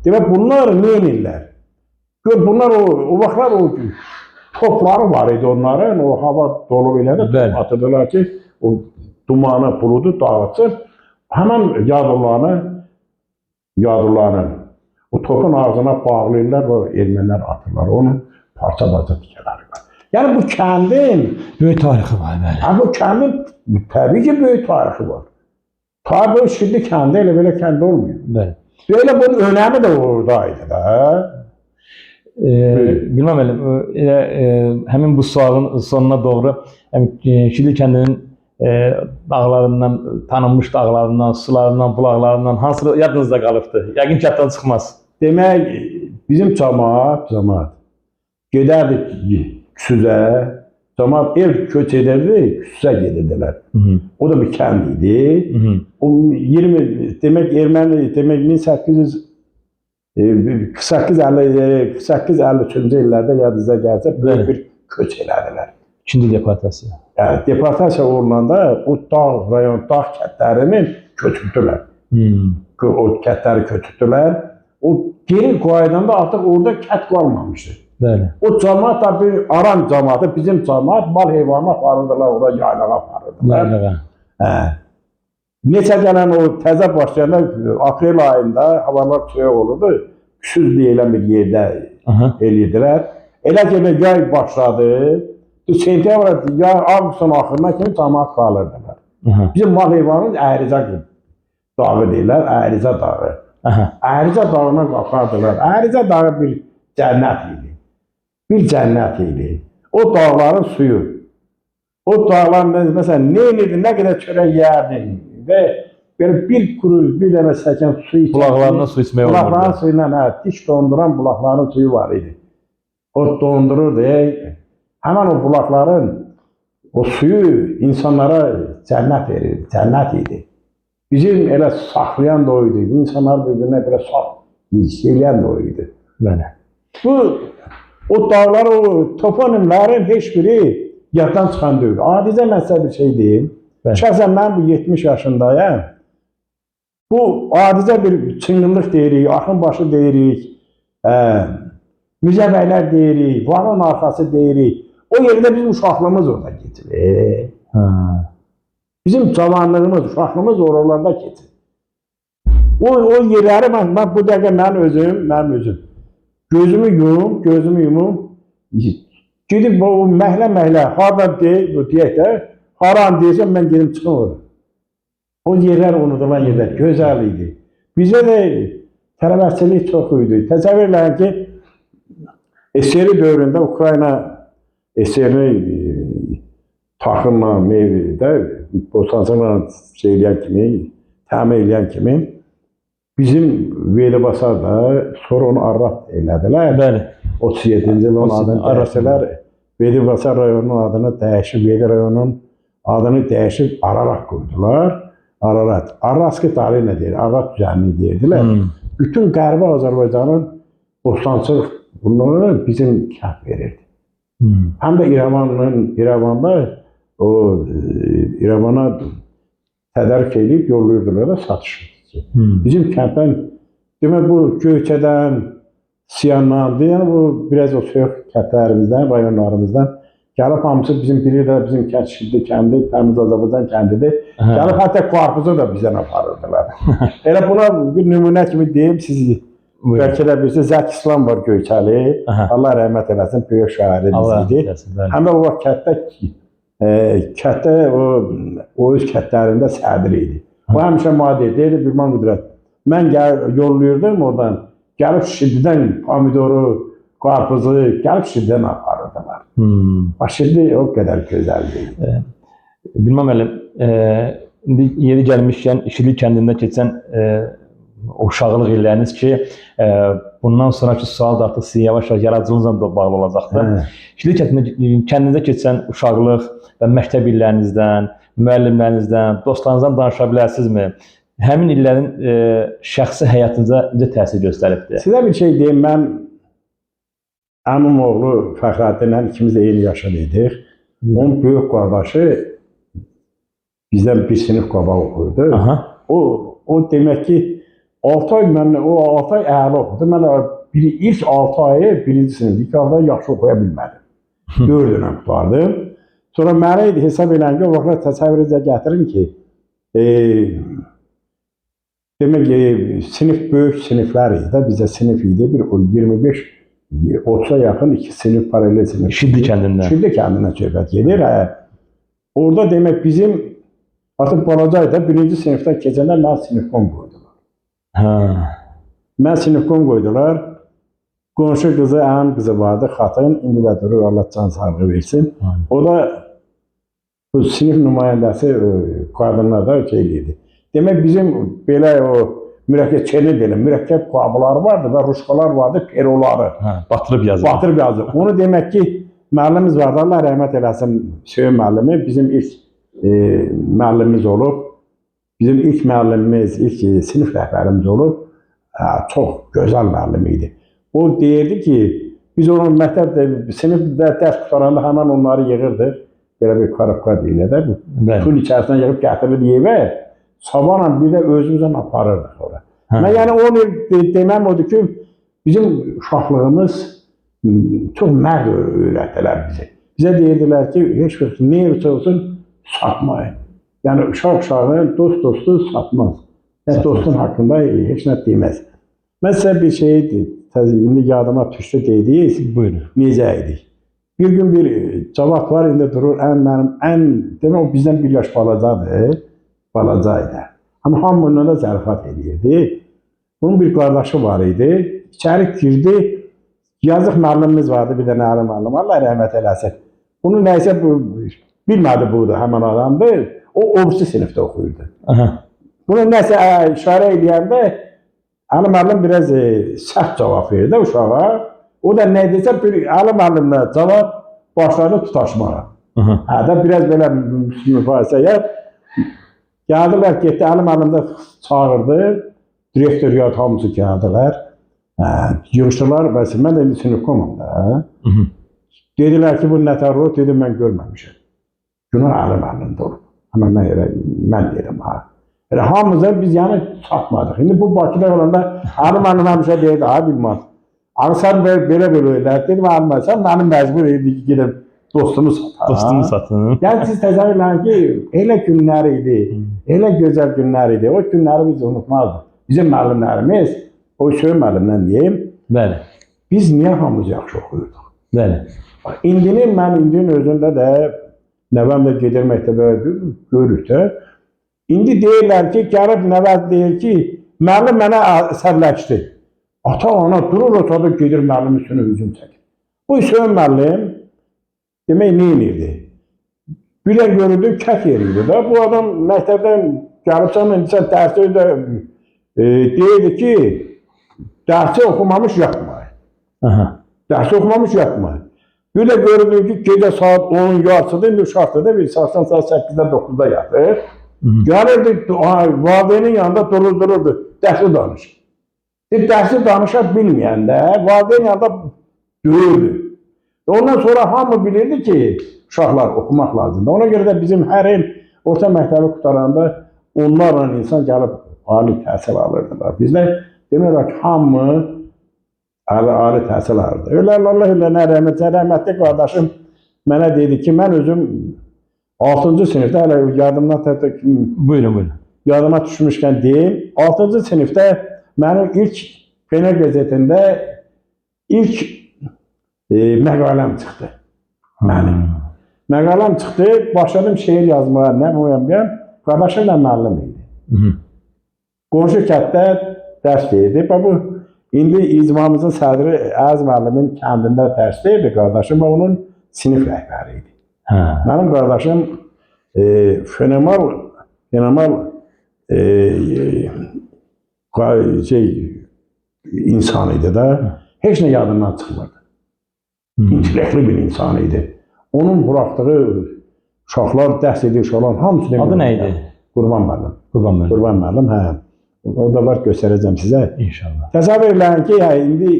Demək, bunlar nə edirlər? Bunlar o vaxtlar topları var idi onların, o hava dolu ilə də atırdılar ki, o dumanı, buludu dağıtsın. Həmən Yadullanı o topun ağzına bağlayırlar və ermənilər atırlar. Onun parça-parça tikələri var. Yəni bu kəndin böyük tarixi var. Bu kəndin təbii ki, böyük tarixi var. Tabi o Şiddi kəndi elə belə kənd olmuyor. Böyle bunun önəmi də oradaydı da. Bilməm həmin bu sualın sonuna doğru Şiddi kəndinin dağlarından, tanınmış dağlarından, sularından, bulaqlarından hansı yadınızda qalıbdı? Yəqin ki, yaddan çıxmaz. Demək, bizim cəmaət gedərdik Küsüzə, cəmaət ev köç edirdi, Küsüzə gedirdilər. O da bir kənd idi. Demək, erməni, 1853-cü illərdə yadınıza gəlsə, böyük bir köç elədilər. İkinci deportasiya. Yəni, deportasiya olunanda o dağ kətlərini köçürdülər. O kətləri köçürdülər. O geri qayıdanda artıq orada kət qalmamışdı. O cəmaat da bir aran cəmaatı, bizim cəmaat mal heyvanı aparırdılar, orada yaylağa aparırdılar. Neçə gələn o təzə başlayanda aprel ayında havalar soyuq olurdu. Küsüz deyilən bir yerdə eləyirdilər. Elə ki, yay başladı. Sentyabr, avqustun axırına kimi cəmaat qalırdılar. Bizim mal heyvanımız Ərizə dağı deyirlər, Ərizə dağı. Ərizə dağına qalxardılar. Ərizə dağı bir cənnət idi. Bir cənnət idi. O dağların suyu. O dağların, məsələn, nə edirdi, nə qədər çörək yerdin və bir kuruz, bir dənə stəkan su içmək. Bulaqlarına su içmək olurdu. Bulaqların suyuyla, diş donduran bulaqların suyu var idi. O dondururdu. Həmən o bulaqların o suyu insanlara cənnət verirdi, cənnət idi. Bizim elə saxlayan da o idi, insanlar bir-birinə belə eləyən də o idi. O dağlar, o toponimlərin heç biri yaddan çıxan deyil. Adicə mən sizə bir şey deyim. Şəxsən mən bu 70 yaşındayım. Bu adicə bir çınqınlıq deyirik, axın başı deyirik. müzəffərlər deyirik, Varon arxası deyirik. O yerdə bizim uşaqlığımız orada keçir. Bizim cavanlığımız, uşaqlığımız oralarda keçir. O yerləri mən bu dəqiqə mənim özüm. Gözümü yumum. Gedib bu məhlə, hardan deyək də, haran deyəsəm mən gedib çıxım orada. O yerlər unudulan yerlər, gözəl idi. Bizə də tələbəçilik çox idi. Təsəvvür edin ki, SSR dövründə Ukrayna SSR-ni taxımla, meyvədə, bostancıqla təmin edən kimi bizim Veydibasar da sonra onu Arrat elədilər. Bəli. 37-ci il onun adını dəyişdilər. Veydibasar rayonunun adını dəyişib, Veydi rayonunun adını dəyişib Ararat qoydular. Ararat. Araski tarihi nə deyir? Ararat düzənliyi deyirdilər. Bütün Qərbi Azərbaycanın bostancıq bunları bizim kənd verirdi. Həm də İrəvanda İrəvana tədarük edib yollayırdılar da satışır. Bizim kənddən, demək bu Göyçədən, Siyandan, yəni bu biraz o soyuq kəndlərimizdən, rayonlarımızdan gəlib hamısı bizim bilirlər, bizim kənd Şildi kəndi, Təmiz Azərbaycan kəndidir. Gəlib hətta qarpuzu da bizdən aparırdılar. Elə buna bir nümunə kimi deyim, siz bəlkə də bilirsiniz, Zəki İslam var Göyçəli, Allah rəhmət eləsin, böyük şairimiz idi. Həm də o vaxt kətdə o öz kətlərində sədir idi. O həmişə maddi deyildi, Bilman Qüdrət. Mən yollayırdım oradan, gəlib Şildidən pomidoru, qarpuzu, gəlib Şildidən aparırdılar. Şildi o qədər gözəl deyildi. Bilməm elə, indi yeri gəlmişkən Şildi kəndində keçən o uşaqlıq illəriniz ki, bundan sonraki sual da artıq sizin yavaş-yavaş yaradıcılığınızla da bağlı olacaqdır. Şildi kəndinizdə keçən uşaqlıq və məktəb illərinizdən, müəllimlərinizdən, dostlarınızdan danışa bilərsinizmi? Həmin illərin şəxsi həyatınıza necə təsir göstəribdir? Sizə bir şey deyim, mən əmim oğlu Fəxrəddinlə ikimiz də eyni yaşında idik. Onun böyük qardaşı bizdən bir sinif qabaq oxuyurdu. O demək ki, 6 ay əla oxudu. Mən ilk 6 ayı birinci sinif, ilk 6 ay yaxşı oxuya bilmədim. 4 dönəm qutardım. Sonra məni hesab edən ki, o vaxtlar təsəvvürünüzə gətirin ki, demək ki, sinif böyük siniflər idi, bizə sinif idi, bir 25-30'a yaxın 2 sinif paralel sinif. Şildi kəndindən. Şildi kəndindən söhbət gedir. Orada demək bizim, artıq balacaydı, birinci sinifdən keçəndə mən sinifkon qoydular. Mən sinifkon qoydular. Qonşu qızı, əmim qızı vardı, xatın, indi də durur, Allah can sağlığı versin. O da bu sinif nümayəndəsi qadınlarda şeyliydi. Demək bizim belə o mürəkkəb qabıları vardı və ruşqalar vardı, peroları. Batırıb yazır. Batırıb yazır. Onu demək ki, müəllimimiz vardı, Allah rəhmət eləsin, Söyün müəllimi, bizim ilk müəllimimiz olub. Bizim ilk müəllimimiz, ilk sinif rəhbərimiz olub. Çox gözəl müəllim idi. O deyirdi ki, biz onun məktəbdə, sinifdə dərs qutaranda həmən onları yığırdıq. Belə bir karabka deyilə də, pul içərisindən yığıb gətirirdi evə, sabahla bir də özümüzdən aparırdıq oraya. Mən yəni onu deməm odur ki, bizim uşaqlığımız çox mərd öyrətdilər bizi. Bizə deyirdilər ki, heç bir nə olsun satmayın. Yəni uşaq-uşağın dostu satmaz. Dostun haqqında heç nə deməz. Mən sizə bir şey indi yadıma düşdü deyirik. Buyurun. Necə idik? Bir gün bir cavab var, indi durur, demək o bizdən bir yaş balacadır. Balacaydı. Amma hamı da zarafat edirdi. Bunun bir qardaşı var idi. İçəri girdi. Yazıq müəllimimiz vardı, bir dənə əli müəllim. Allah rəhmət eləsin. Bunu nəysə bilmədi budur, həmən adamdır. O obüsü sinifdə oxuyurdu. Bunu nəsə işarə edəndə əli müəllim biraz sərt cavab verdi uşağa. O da nə desə, əli müəllimlə cavab başladı tutaşmağa. Da biraz belə mübahisəyə. Gəldilər, getdi, əli müəllim də çağırdı. Direktor yad hamısı gəldilər. Yığışdılar, mən də indi sinifkomam da. Dedilər ki, bu nətər olur? Dedim, mən görməmişəm. Günah əli müəllimdə olur. Amma mən dedim, ha. Hamımıza biz yəni satmadıq. İndi bu Bakıda olanda əli müəllim həmişə deyirdi, ha, bilmez. Ağsan belə eləyər. Dedim, müəllimə, sən məni məcbur edin ki, gedib dostumu sataq. Dostumu satın. Yəni siz təsəvvür edin ki, elə günlər idi, elə gözəl günlər idi. O günləri biz unutmazdıq. Bizim müəllimlərimiz, o Hüseyin müəllimdən deyim, Bəli. biz niyə hamımız yaxşı oxuyurduq? Bəli. Mən indinin özündə də nəvəm də gedir məktəbə görür də. İndi deyirlər ki, gəlib nəvəm deyir ki, müəllim mənə əsəbləşdi. Ata, ana durur otada gedir müəllim üstünə hücum çəkir. Bu Hüseyin müəllim demək nə edirdi? Gülər görürdü, kət yeriydi də. Bu adam məktəbdən gəlibsən, indi sən dərsi də deyirdi ki, dərsi oxumamış yatma. Dərsi oxumamış yatma. Gülər görürdü ki, gecə saat 10-un yarısıdır, indi uşaqdır bir saatdan saat 8-də 9-da yatır. Gəlirdi, valideynin yanında dururdu, dərsi danışır. Dərsi danışa bilməyəndə valideyn yanında döyürdü. Ondan sonra hamı bilirdi ki, uşaqlar oxumaq lazımdır. Ona görə də bizim hər il orta məktəbi qutaranda onlarla insan gəlib ali təhsil alırdılar. Bizdə demək olar ki, hamı ali təhsil alırdı. Allah ilə rəhmətli qardaşım mənə dedi ki, mən özüm 6-cı sinifdə, hələ yardımdan Buyurun. Yadıma düşmüşkən deyim, 6-cı sinifdə mənim ilk Fener qəzetində ilk məqaləm çıxdı. Məqaləm çıxdı, başladım şeir yazmağa, nə qoyam, qardaşım da müəllim idi. Qonşu kətdə dərs verdi. Bu, indi icmamızın sədri Əziz müəllimin kəndində dərs verdi qardaşım və onun sinif rəhbəri idi. Mənim qardaşım fenomenal insan idi da, heç nə yadından çıxmırdı. İntellektli bir insan idi. Onun buraxdığı uşaqlar, dərs edir uşaqlar, hamısı adı nə idi? Qurban müəllim. Qurban müəllim, hə. O da var, göstərəcəm sizə. İnşallah. Təsəvvür edin ki, indi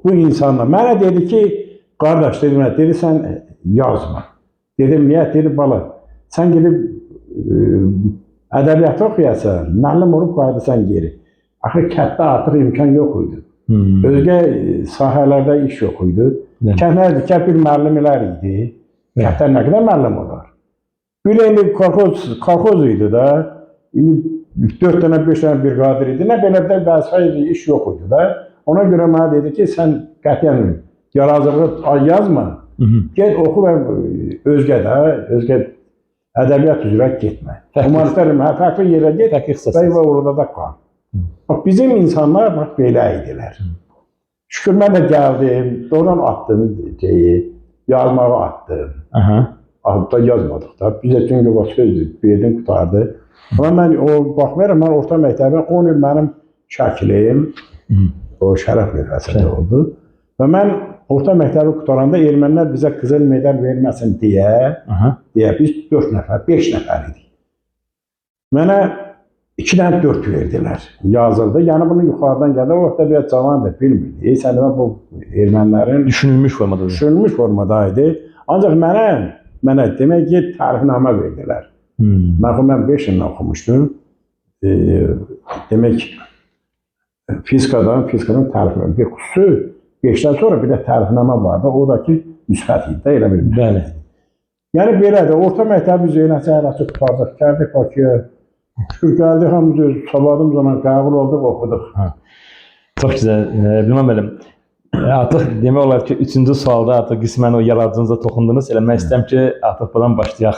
bu insanla mənə dedi ki, qardaş, dedi, sən yazma. Dedim, niyə? Dedi, bala, sən gedib ədəbiyyatı oxuyasan, müəllim olub qayıdırsan geri. Axı, kətdə artıq imkan yox idi. Özgə sahələrdə iş yox idi. Kət bir müəllimlər idi. Kətdə nə qədər müəllim olar? Bir indi kolxoz idi da. İndi 4 dənə, 5 dənə bir qadir idi. Nə belə də vəzifə idi, iş yox idi da. Ona görə mənə dedi ki, sən qətiyyən yarazılığı yazma. Get oxu və özgə ədəbiyyat üzrə getmə. Humanitər fərqli yerə get və orada da qal. Bizim insanlar belə idilər. Şükür mən də gəldim, doğrudan atdım, yazmağı atdım. Da yazmadıq da. Bizə çünki o sözdür, verdim, qutardı. Amma mən baxmayaraq, mən orta məktəbə 10 il mənim şəkilim o şərəf lövhəsində oldu. Və mən orta məktəbi qutaranda ermənilər bizə qızıl medal verməsin deyə biz 4 nəfər, 5 nəfər idik. Mənə 2-dən 4 verdilər, yazıldı. Yəni bunu yuxarıdan gəldi, o vaxtda bir cavandır, bilmirdi. Sən demə bu ermənilərin düşünülmüş formada idi. Ancaq mənə demək ki, tərifnamə verdilər. Mən 5 illə oxumuşdum. Demək, fizikadan tərifnamə. Bir xüsusi 5-dən sonra bir də tərifnamə vardı. O da ki, müsbət idi də, elə bir müsbət idi. Yəni belədir, orta məktəbi Zeynəsi Əhləsi qutardıq, gəldik Bakıya. Şükür gəldik, hamımız savadım zaman qəbul olduq, oxuduq. Çox güzel. Bilməm benim. Artıq demək olar ki, 3-cü sualda artıq qismən o yaradıcınıza toxundunuz. Eləmək istəyirəm ki, artıq buradan başlayaq.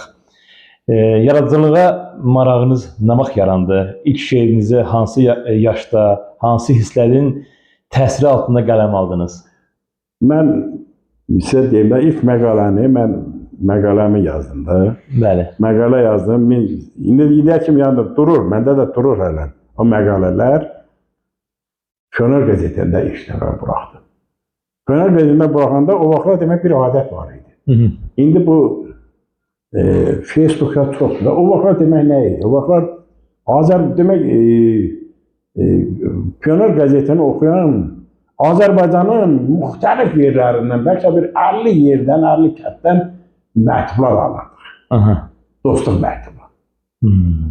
Yaradıcılığa marağınız nə vaxt yarandı? İlk şeirinizi hansı yaşda, hansı hisslərin təsiri altında qələm aldınız? Mən sizə deyim də, ilk məqaləmi yazdım da. Bəli. Məqalə yazdım. İndiyə kimi yanında durur, məndə də durur hələ. O məqalələr Fener qəzetində işləmə buraxdım. Fener qəzetində buraxanda o vaxtlar demək bir adət var idi. İndi bu Facebookda çoxdur da. O vaxtlar demək nə idi? O vaxtlar demək Fener qəzetini oxuyan Azərbaycanın müxtəlif yerlərindən, bəlkə bir 50 yerdən, 50 kətdən məktublar alırdıq. Dostluq məktublar.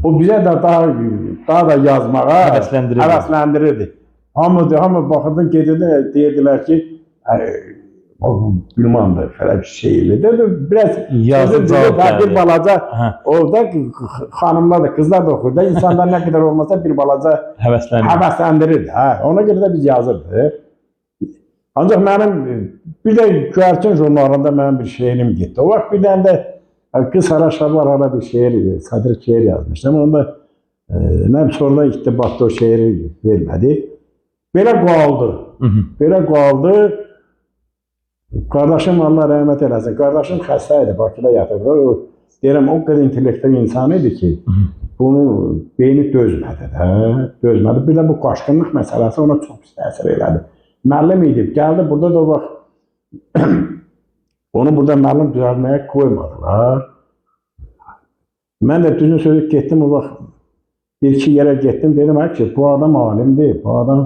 O bizə də daha da yazmağa həvəsləndirirdi. Hamı baxırdı, gedirdi, deyirdilər ki, Gülmandır, falan bir şeyli. Dedi, biraz Yazdı, cavab bir gəldi. balaca Aha. orada xanımlar da, kızlar da oxuyur da, insanlar nə qədər olmasa bir balaca Həvəsləndim. həvəsləndirir. Ona görə də biz yazırdıq. Ancaq mənim bir də Göyərçin jurnalında mənim bir şeirim getdi. O vaxt bir dənə də Qız Haraşlar ara bir şeir, satrik şeir yazmışdım. Onda nə sonra da iktibatda o şeiri vermədi. Belə qaldı. Belə qaldı. Qardaşım Allah rəhmət eləsin. Qardaşım xəstə idi, Bakıda yatırdı. Deyirəm, o qədər intellektiv insan idi ki, bunu beyni dözmədi də, dözmədi. Bir də bu qaşqınlıq məsələsi ona çox pis təsir elədi. Müəllim idi, gəldi burada da o vaxt onu burada müəllim düzəltməyə qoymadılar. Mən də düzün sözü getdim o vaxt bir-iki yerə getdim, dedim ki, bu adam alimdir, bu adam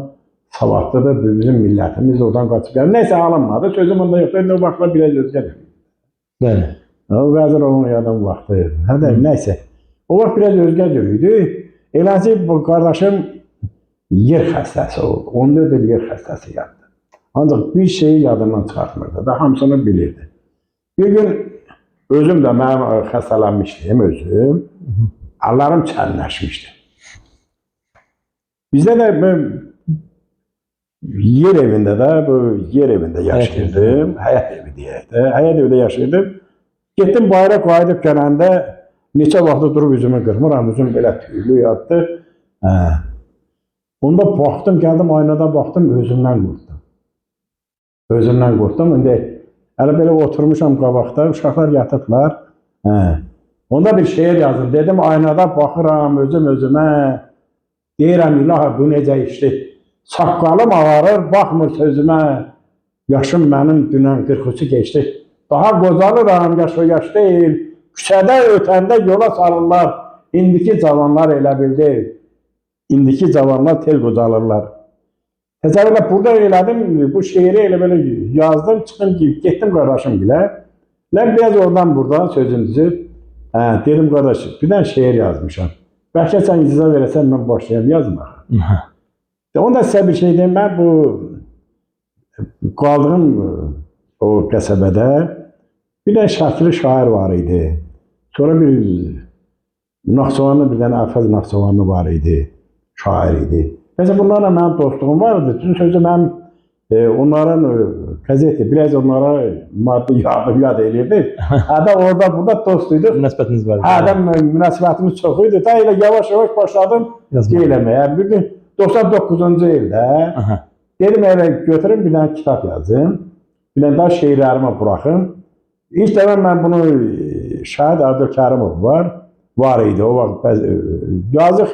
savadlıdır, bizim millətimiz oradan qaçıb gəlir. Neysə alınmadı, sözüm onda yoxdur, o vaxtlar biraz özgədir. Bəli. O vəzir onun yadan vaxtı. Neysə. O vaxt biraz özgə idi. Eləsi bu qardaşım yer xəstəsi oldu. 14 il yer xəstəsi yatdı. Ancaq bir şeyi yadından çıxartmırdı da, hamısını bilirdi. Bir gün özüm də mənim xəstələnmişdim özüm. Əllərim çəlinləşmişdi. Bizdə də yer evində də, bu yer evində yaşayırdım. Həyat evi deyək də. Həyat evində yaşayırdım. Getdim bayra qayıdıb gələndə neçə vaxtı durub üzümü qırmıram. Üzüm belə tüylü yatdı. Onda baxdım, gəldim aynada baxdım, özümdən qorxdum. Özümdən qorxdum. İndi elə belə oturmuşam qabaqda, uşaqlar yatıblar. Onda bir şeir yazdım. Dedim aynada baxıram özümə. Deyirəm ilahi bu necə işdir. Saqqalım ağarır, baxmır sözümə. Yaşım mənim dünən 43-ü geçdi. Daha qocalıram, yaş o yaş deyil. Küçədə ötəndə yola salırlar. İndiki cavanlar elə bildi. İndiki cavanlar tel qocalırlar. Təsəvvürlə burada elədim, bu şeiri elə belə yazdım, çıxdım ki, getdim qardaşım gilə. Mən biraz oradan buradan sözünüzü, dedim qardaşım, bir dənə şeir yazmışam. Bəlkə sən icazə verəsən, mən başlayayım yazmağa. Onda sizə bir şey deyim, mən bu qaldığım o qəsəbədə bir dənə Şəkili şair var idi. Sonra bir Naxçıvanlı, bir dənə Əfəz Naxçıvanlı var idi, şair idi. Mesela bunlarla mənim dostluğum vardı. Tüm sözü mənim onların qəzeti, biraz onlara maddi yardım yad eləyirdi. Hədə orada, burada dostluyduk. Münasibətiniz var. Hədə münasibətimiz çox idi. Da elə yavaş-yavaş başladım eləməyə. Bir gün 99-cu ildə dedim elə götürüm bir dənə kitab yazım. Bir dənə daha şeirlərimi buraxım. İlk dəfə mən bunu Şahid Abdülkərimov var idi. O vaxt yazıq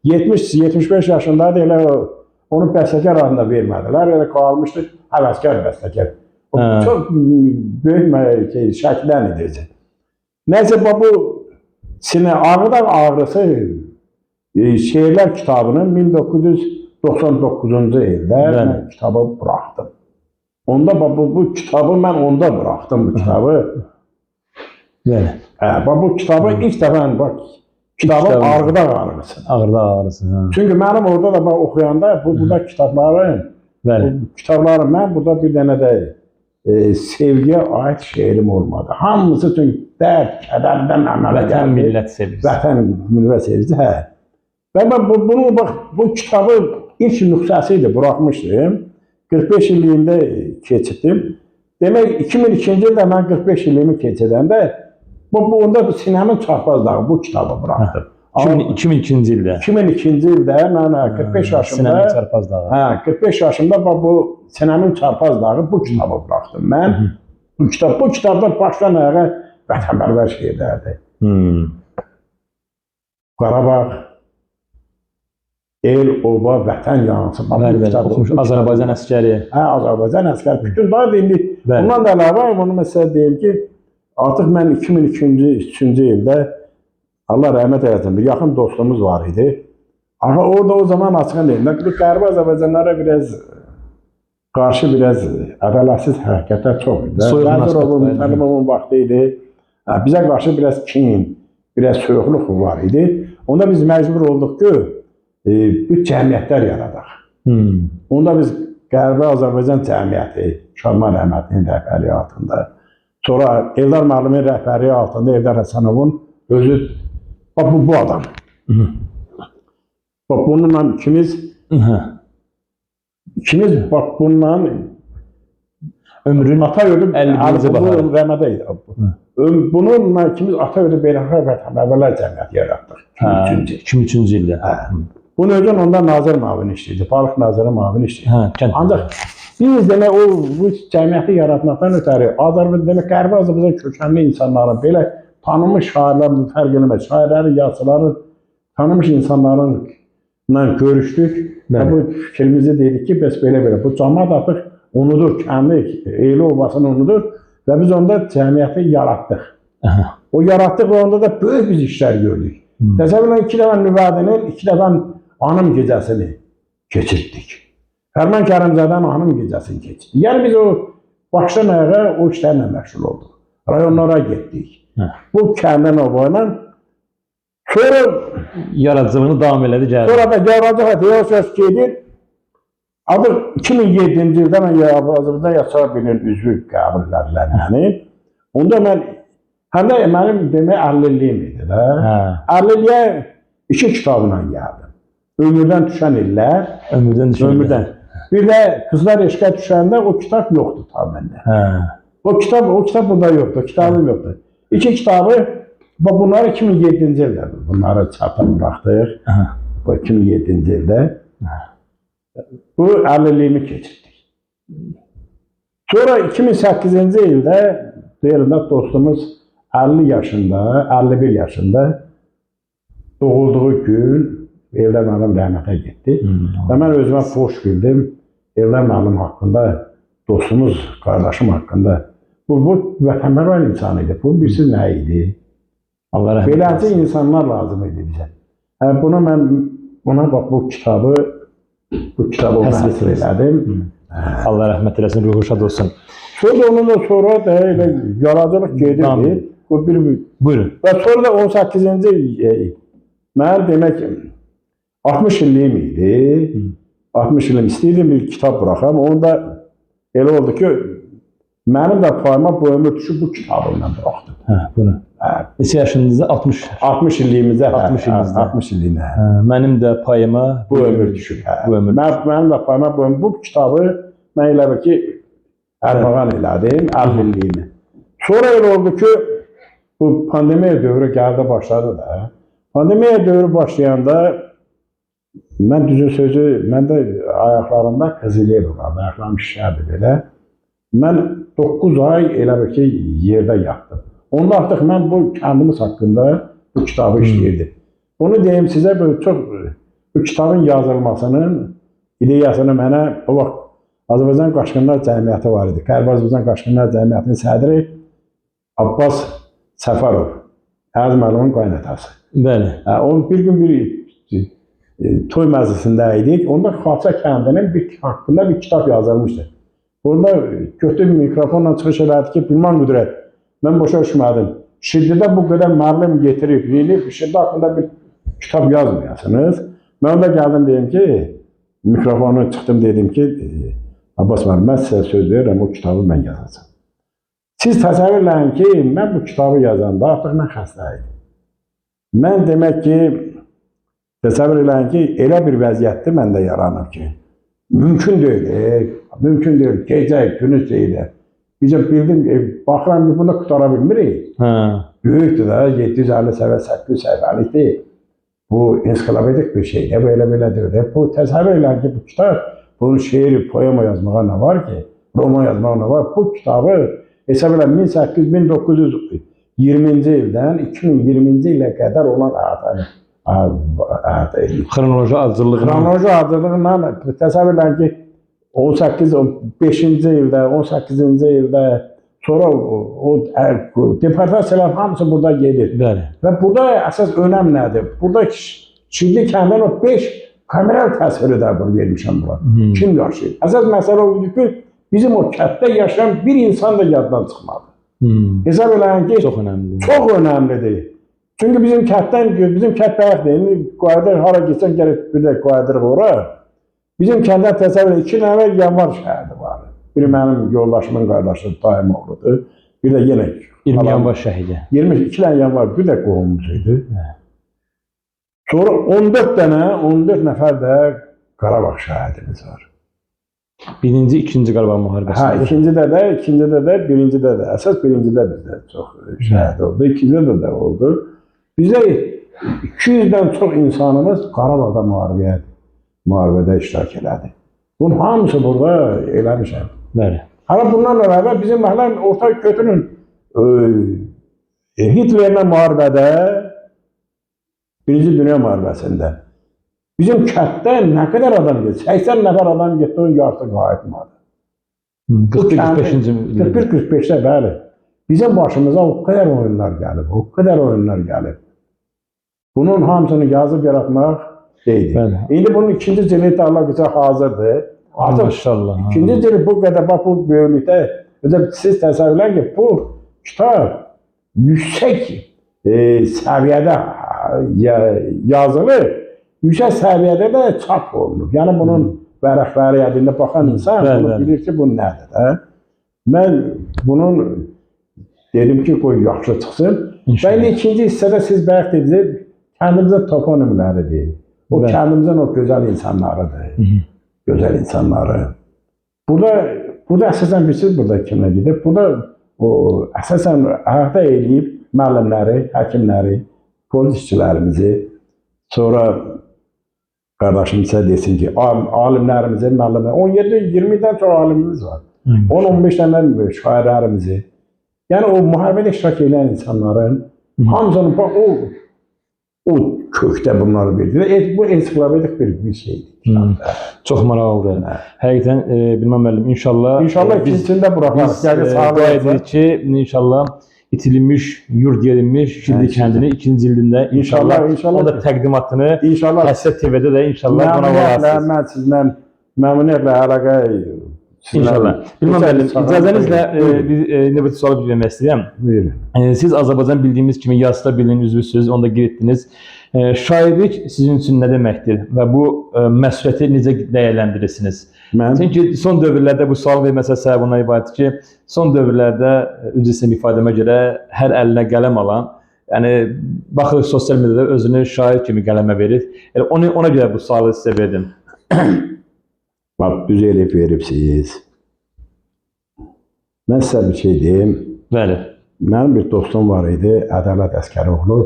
70-75 yaşındaydı, elə onu bəstəkar adında vermədilər, elə qalmışdı həvəskar bəstəkar. Çox böyük şəkildən idi. Nəysə, bu Ağrıdan Ağrısı şeirlər kitabının 1999-cu ildə mən kitabı buraxdım. Onda bu kitabı mən onda buraxdım, bu kitabı. Bu kitabı ilk dəfə, bak, kitabın Ağrıda Ağrısı. Ağrıda Ağrısı. Çünki mənim orada da oxuyanda burada kitabların, mən burada bir dənə də sevgiyə aid şeirim olmadı. Hamısı çünki dərd, kədərdən əmələ gəldi. Vətən, millət sevgisi. Vətən, millət sevgisi, hə. Və bunu, bax, bu kitabı ilk nüsxəsi idi, buraxmışdım. 45 illiyində keçirdim. Demək, 2002-ci ildə mən 45 illiyimi keçirəndə onda Sinəmin Çarpaz dağı bu kitabı buraxdım. 2002-ci ildə. 2002-ci ildə mən 45 yaşımda Sinəmin Çarpaz dağı. 45 yaşımda bu Sinəmin Çarpaz dağı bu kitabı buraxdım. Mən bu kitablar başdan ayağa vətənpərvər şeirlərdir. Qarabağ, el, oba, vətən yansı. Azərbaycan əskəri. Azərbaycan əskəri. Bütün daha indi bundan da əlavə onu məsələ deyim ki, artıq mən 2002-ci ildə Allah rəhmət eləsin, bir yaxın dostumuz var idi. Orada o zaman açıqən deyim, Qərbi Azərbaycanlara qarşı biraz ədalətsiz hərəkətlər çox idi. Vəzirovun, Təlimovun vaxtı idi. Bizə qarşı biraz kin, biraz soyuqluq var idi. Onda biz məcbur olduq ki, bu cəmiyyətlər yaradaq. Onda biz Qərbi Azərbaycan Cəmiyyəti, Şaban Əhmədin rəhbərliyi altında, sonra Eldar müəllimin rəhbərliyi altında Eldar Həsənovun özü, bax bu adam. Bax bununla ikimiz bax bununla Ömrün ata ölüb 50-ci bu baharı. Rəmədə idi. Bununla ikimiz ata ölüb Beynəlxalq Vətənpərvərlər Cəmiyyəti yaratdıq. 2003-cü ildə. Bunun özün onda nazir müavini işləyirdi, Balıq naziri müavini işləyirdi. Kənd. Ancaq biz demək bu cəmiyyəti yaratmaqdan ötəri Azərbaycan demək Qərbi Azərbaycan kökənli insanların belə tanınmış şairlər fərq eləməz. Şairlərin, yazıçıların tanınmış insanlarla görüşdük və bu fikrimizi dedik ki, bəs belə bu cəmiyyət artıq unudur, kəndi eyli obasını unudur və biz onda cəmiyyəti yaratdıq. O yaratdıq və onda da böyük biz işlər gördük. Təsəvvürlə 2 dəfə Nüvədinin 2 dəfə anım gecəsini keçirtdik. Fərman Kərimzadənin anım gecəsini keçirtdik. Yəni biz o başdan ayağa o işlərlə məşğul olduq. Rayonlara getdik. Bu kəndin obayla sonra Yaradıcılığını davam elədi, gəldi. sonra da yaradıcılıq söz gedir. Adı 2007-ci ildə mən Azərbaycan Yazıçılar Birliyinin üzvü qəbul edilən məni. Onda mən həm də mənim demək 50-liyim idi də. 50-liyə 2 kitabla gəldim. Ömürdən düşən illər. Ömürdən. Bir də Qızlar Eşqə düşəndə o kitab yoxdur tam məndə. O kitab burada yoxdur, kitabım yoxdur. 2 kitabı, bunları 2007-ci ildə bunları çapa buraxdıq. Bu 2007-ci ildə. Bu 50-liyimi keçirdik. Sonra 2008-ci ildə deyirlər dostumuz 50 yaşında, 51 yaşında doğulduğu gün Eldar müəllim rəhmətə getdi. Və mən özümə xoş bildim. Eldar müəllim haqqında, dostumuz, qardaşım haqqında. Bu vətənpərvər insan idi. Bu birisi nə idi? Beləncə insanlar lazım idi bizə. Buna mən bax bu kitabı həsr elədim. Allah rəhmət eləsin, ruhu şad olsun. Sonra da elə yaradıcılıq gedirdi. Buyurun. Və sonra da 18-ci mən demək 60 illiyim idi. 60 illim istəyirdim bir kitab buraxam. Onda elə oldu ki, mənim də payıma bu ömür düşüb bu kitabı ilə buraxdım. Bunu. Neçə yaşınızda? 60. 60 illiyimizdə. 60 illiyinə. Mənim də payıma bu ömür düşüb. Mənim də payıma bu ömür. Bu kitabı mən elə bir ki, ərmağan elədim, 50 illiyimi. Sonra elə oldu ki, bu pandemiya dövrü gəldi başladı da. Pandemiya dövrü başlayanda mən düzü sözü, mən də ayaqlarımda qızılyer olardı, ayaqlarım şişərdi belə. Mən 9 ay elə bir ki, yerdə yatdım. Onda artıq mən bu kəndimiz haqqında bu kitabı işləyirdim. Onu deyim sizə, bu kitabın yazılmasının ideyasını mənə o vaxt Azərbaycan Qaçqınlar Cəmiyyəti var idi. Qərbi Azərbaycan Qaçqınlar Cəmiyyətinin sədri Abbas Səfərov, Əziz müəllimin qaynatası. Bəli. O bir gün bir toy məclisində idik. Onda Xalça kəndinin haqqında bir kitab yazılmışdı. Orada götürüb mikrofonla çıxış elədi ki, Bilman Qüdrət, mən boşa düşmədim. Şirdidə bu qədər müəllim getirib, Şirdi haqqında bir kitab yazmayasınız. Mən də gəldim deyim ki, mikrofonu çıxdım dedim ki, Abbas müəllim, mən sizə söz verirəm, o kitabı mən yazacağım. Siz təsəvvür eləyin ki, mən bu kitabı yazanda artıq mən xəstə idim. Mən demək ki, təsəvvür eləyin ki, elə bir vəziyyətdir məndə yaranıb ki, mümkün deyil, gecə, günüz deyil. Bizə bildim, baxıram ki, bunda qutara bilmirik. Böyükdür da, 750 səhvə, 800 səhvəlikdir. Bu, ensiklopedic bir şeydir, bu elə deyil. Bu, təsəvvür eləyin ki, bu kitab, bunun şeiri, poema yazmağa nə var ki, roman yazmağa nə var? Bu kitabı, hesab elə 1920-ci ildən 2020-ci ilə qədər olan xronoloji ardıcılığından təsəvvür edin ki, 5-ci ildə, 18-ci ildə sonra o deportasiyalar hamısı burada gedir. Və burada əsas önəm nədir? Burada Şirdi kəndinin o 5 kameral təsviri də vermişəm bura. Kim yaşayır? Əsas məsələ o idi ki, bizim o kənddə yaşayan bir insan da yaddan çıxmadı. Hesab eləyin ki, çox önəmlidir. Çünki bizim kənd bəyək deyil, hara geçsən gəlib bir də qayıdırıq ora. Bizim kəndə təsəvvür 2 nəfər yanvar şəhidi var. Biri mənim yoldaşımın qardaşı dayım oğludur. Bir də yenə 20 yanvar şəhidi. 22 dənə yanvar bir də qohumumuz idi. Sonra 14 nəfər də Qarabağ şəhidimiz var. Birinci, ikinci Qarabağ müharibəsi. Hə, ikincidə də, birincidə də. Əsas birincidə bizdə çox şəhid oldu. İkincidə də oldu. Bizdə 200-dən çox insanımız Qarabağda müharibədə iştirak elədi. Bunun hamısı burada eləmişəm. Bəli. Hala bundan əlavə bizim məhəllənin orta götürün Hitlerlə müharibədə, Birinci Dünya müharibəsində bizim kənddə nə qədər adam getdi? 80 nəfər adam getdi, onun yarısı qayıtmadı. 41-45-ci ildə. 41-45-də bəli. Bizim başımıza o qədər oyunlar gəlib, o qədər oyunlar gəlib. Bunun hamısını yazıb yaratmaq deyildi. Bəli. İndi bunun ikinci cili Allah hazırdır. Artıq Maşallah. ikinci cili bu qədər, bax bu böyüklükdə, siz təsəvvür edin ki, bu kitab yüksək səviyyədə yazılır, yüksək səviyyədə də çap olunur. Yəni bunun vərəqləri yadında baxan insan bunu bilir ki, bu nədir. Mən bunun dedim ki, qoy yaxşı çıxsın. Və indi ikinci hissədə siz bəyək dediniz, kəndimizin toponimləridir. O kəndimizin o gözəl insanlarıdır. Gözəl insanları. Burada əsasən bilirsiniz, burada kimlə gedib? Burada əsasən ayaqda eləyib müəllimləri, həkimləri, polis işçilərimizi, sonra qardaşım sizə desin ki, alimlərimizi, müəllimləri, 17-20-dən çox alimimiz var. 10-15 dənə şairlərimizi. Yəni o müharibədə iştirak edən insanların hamısının o kökdə bunları verir. Bu ensiklopedik bir şeydir. Çox maraqlıdır. Həqiqətən bilməm müəllim, inşallah ikincisində buraxarıq. Dua edirik ki, inşallah itirilmiş, yurd yerilmiş Şildi kəndini ikinci ilində inşallah o da təqdimatını Həsrət TV-də də inşallah buna varsınız. Mən sizlə məmnuniyyətlə əlaqə İnşallah. Bilməm müəllim, icazənizlə bir növbəti sualı bilmək istəyirəm. Siz Azərbaycan bildiyimiz kimi yazıda bilin üzvüsünüz, onda qeyd etdiniz. Şairlik sizin üçün nə deməkdir və bu məsuliyyəti necə dəyərləndirirsiniz? Çünki son dövrlərdə bu sual verməsə səbəb ona ibarətdir ki, son dövrlərdə üzr istəyirəm ifadəmə görə hər əlinə qələm alan, yəni baxırıq sosial mediada özünü şair kimi qələmə verir. Ona görə bu sualı sizə verdim. Bax, düz elib veribsiniz. Mən sizə bir şey deyim. Bəli. Mənim bir dostum var idi, Ədalət Əskəroğlu.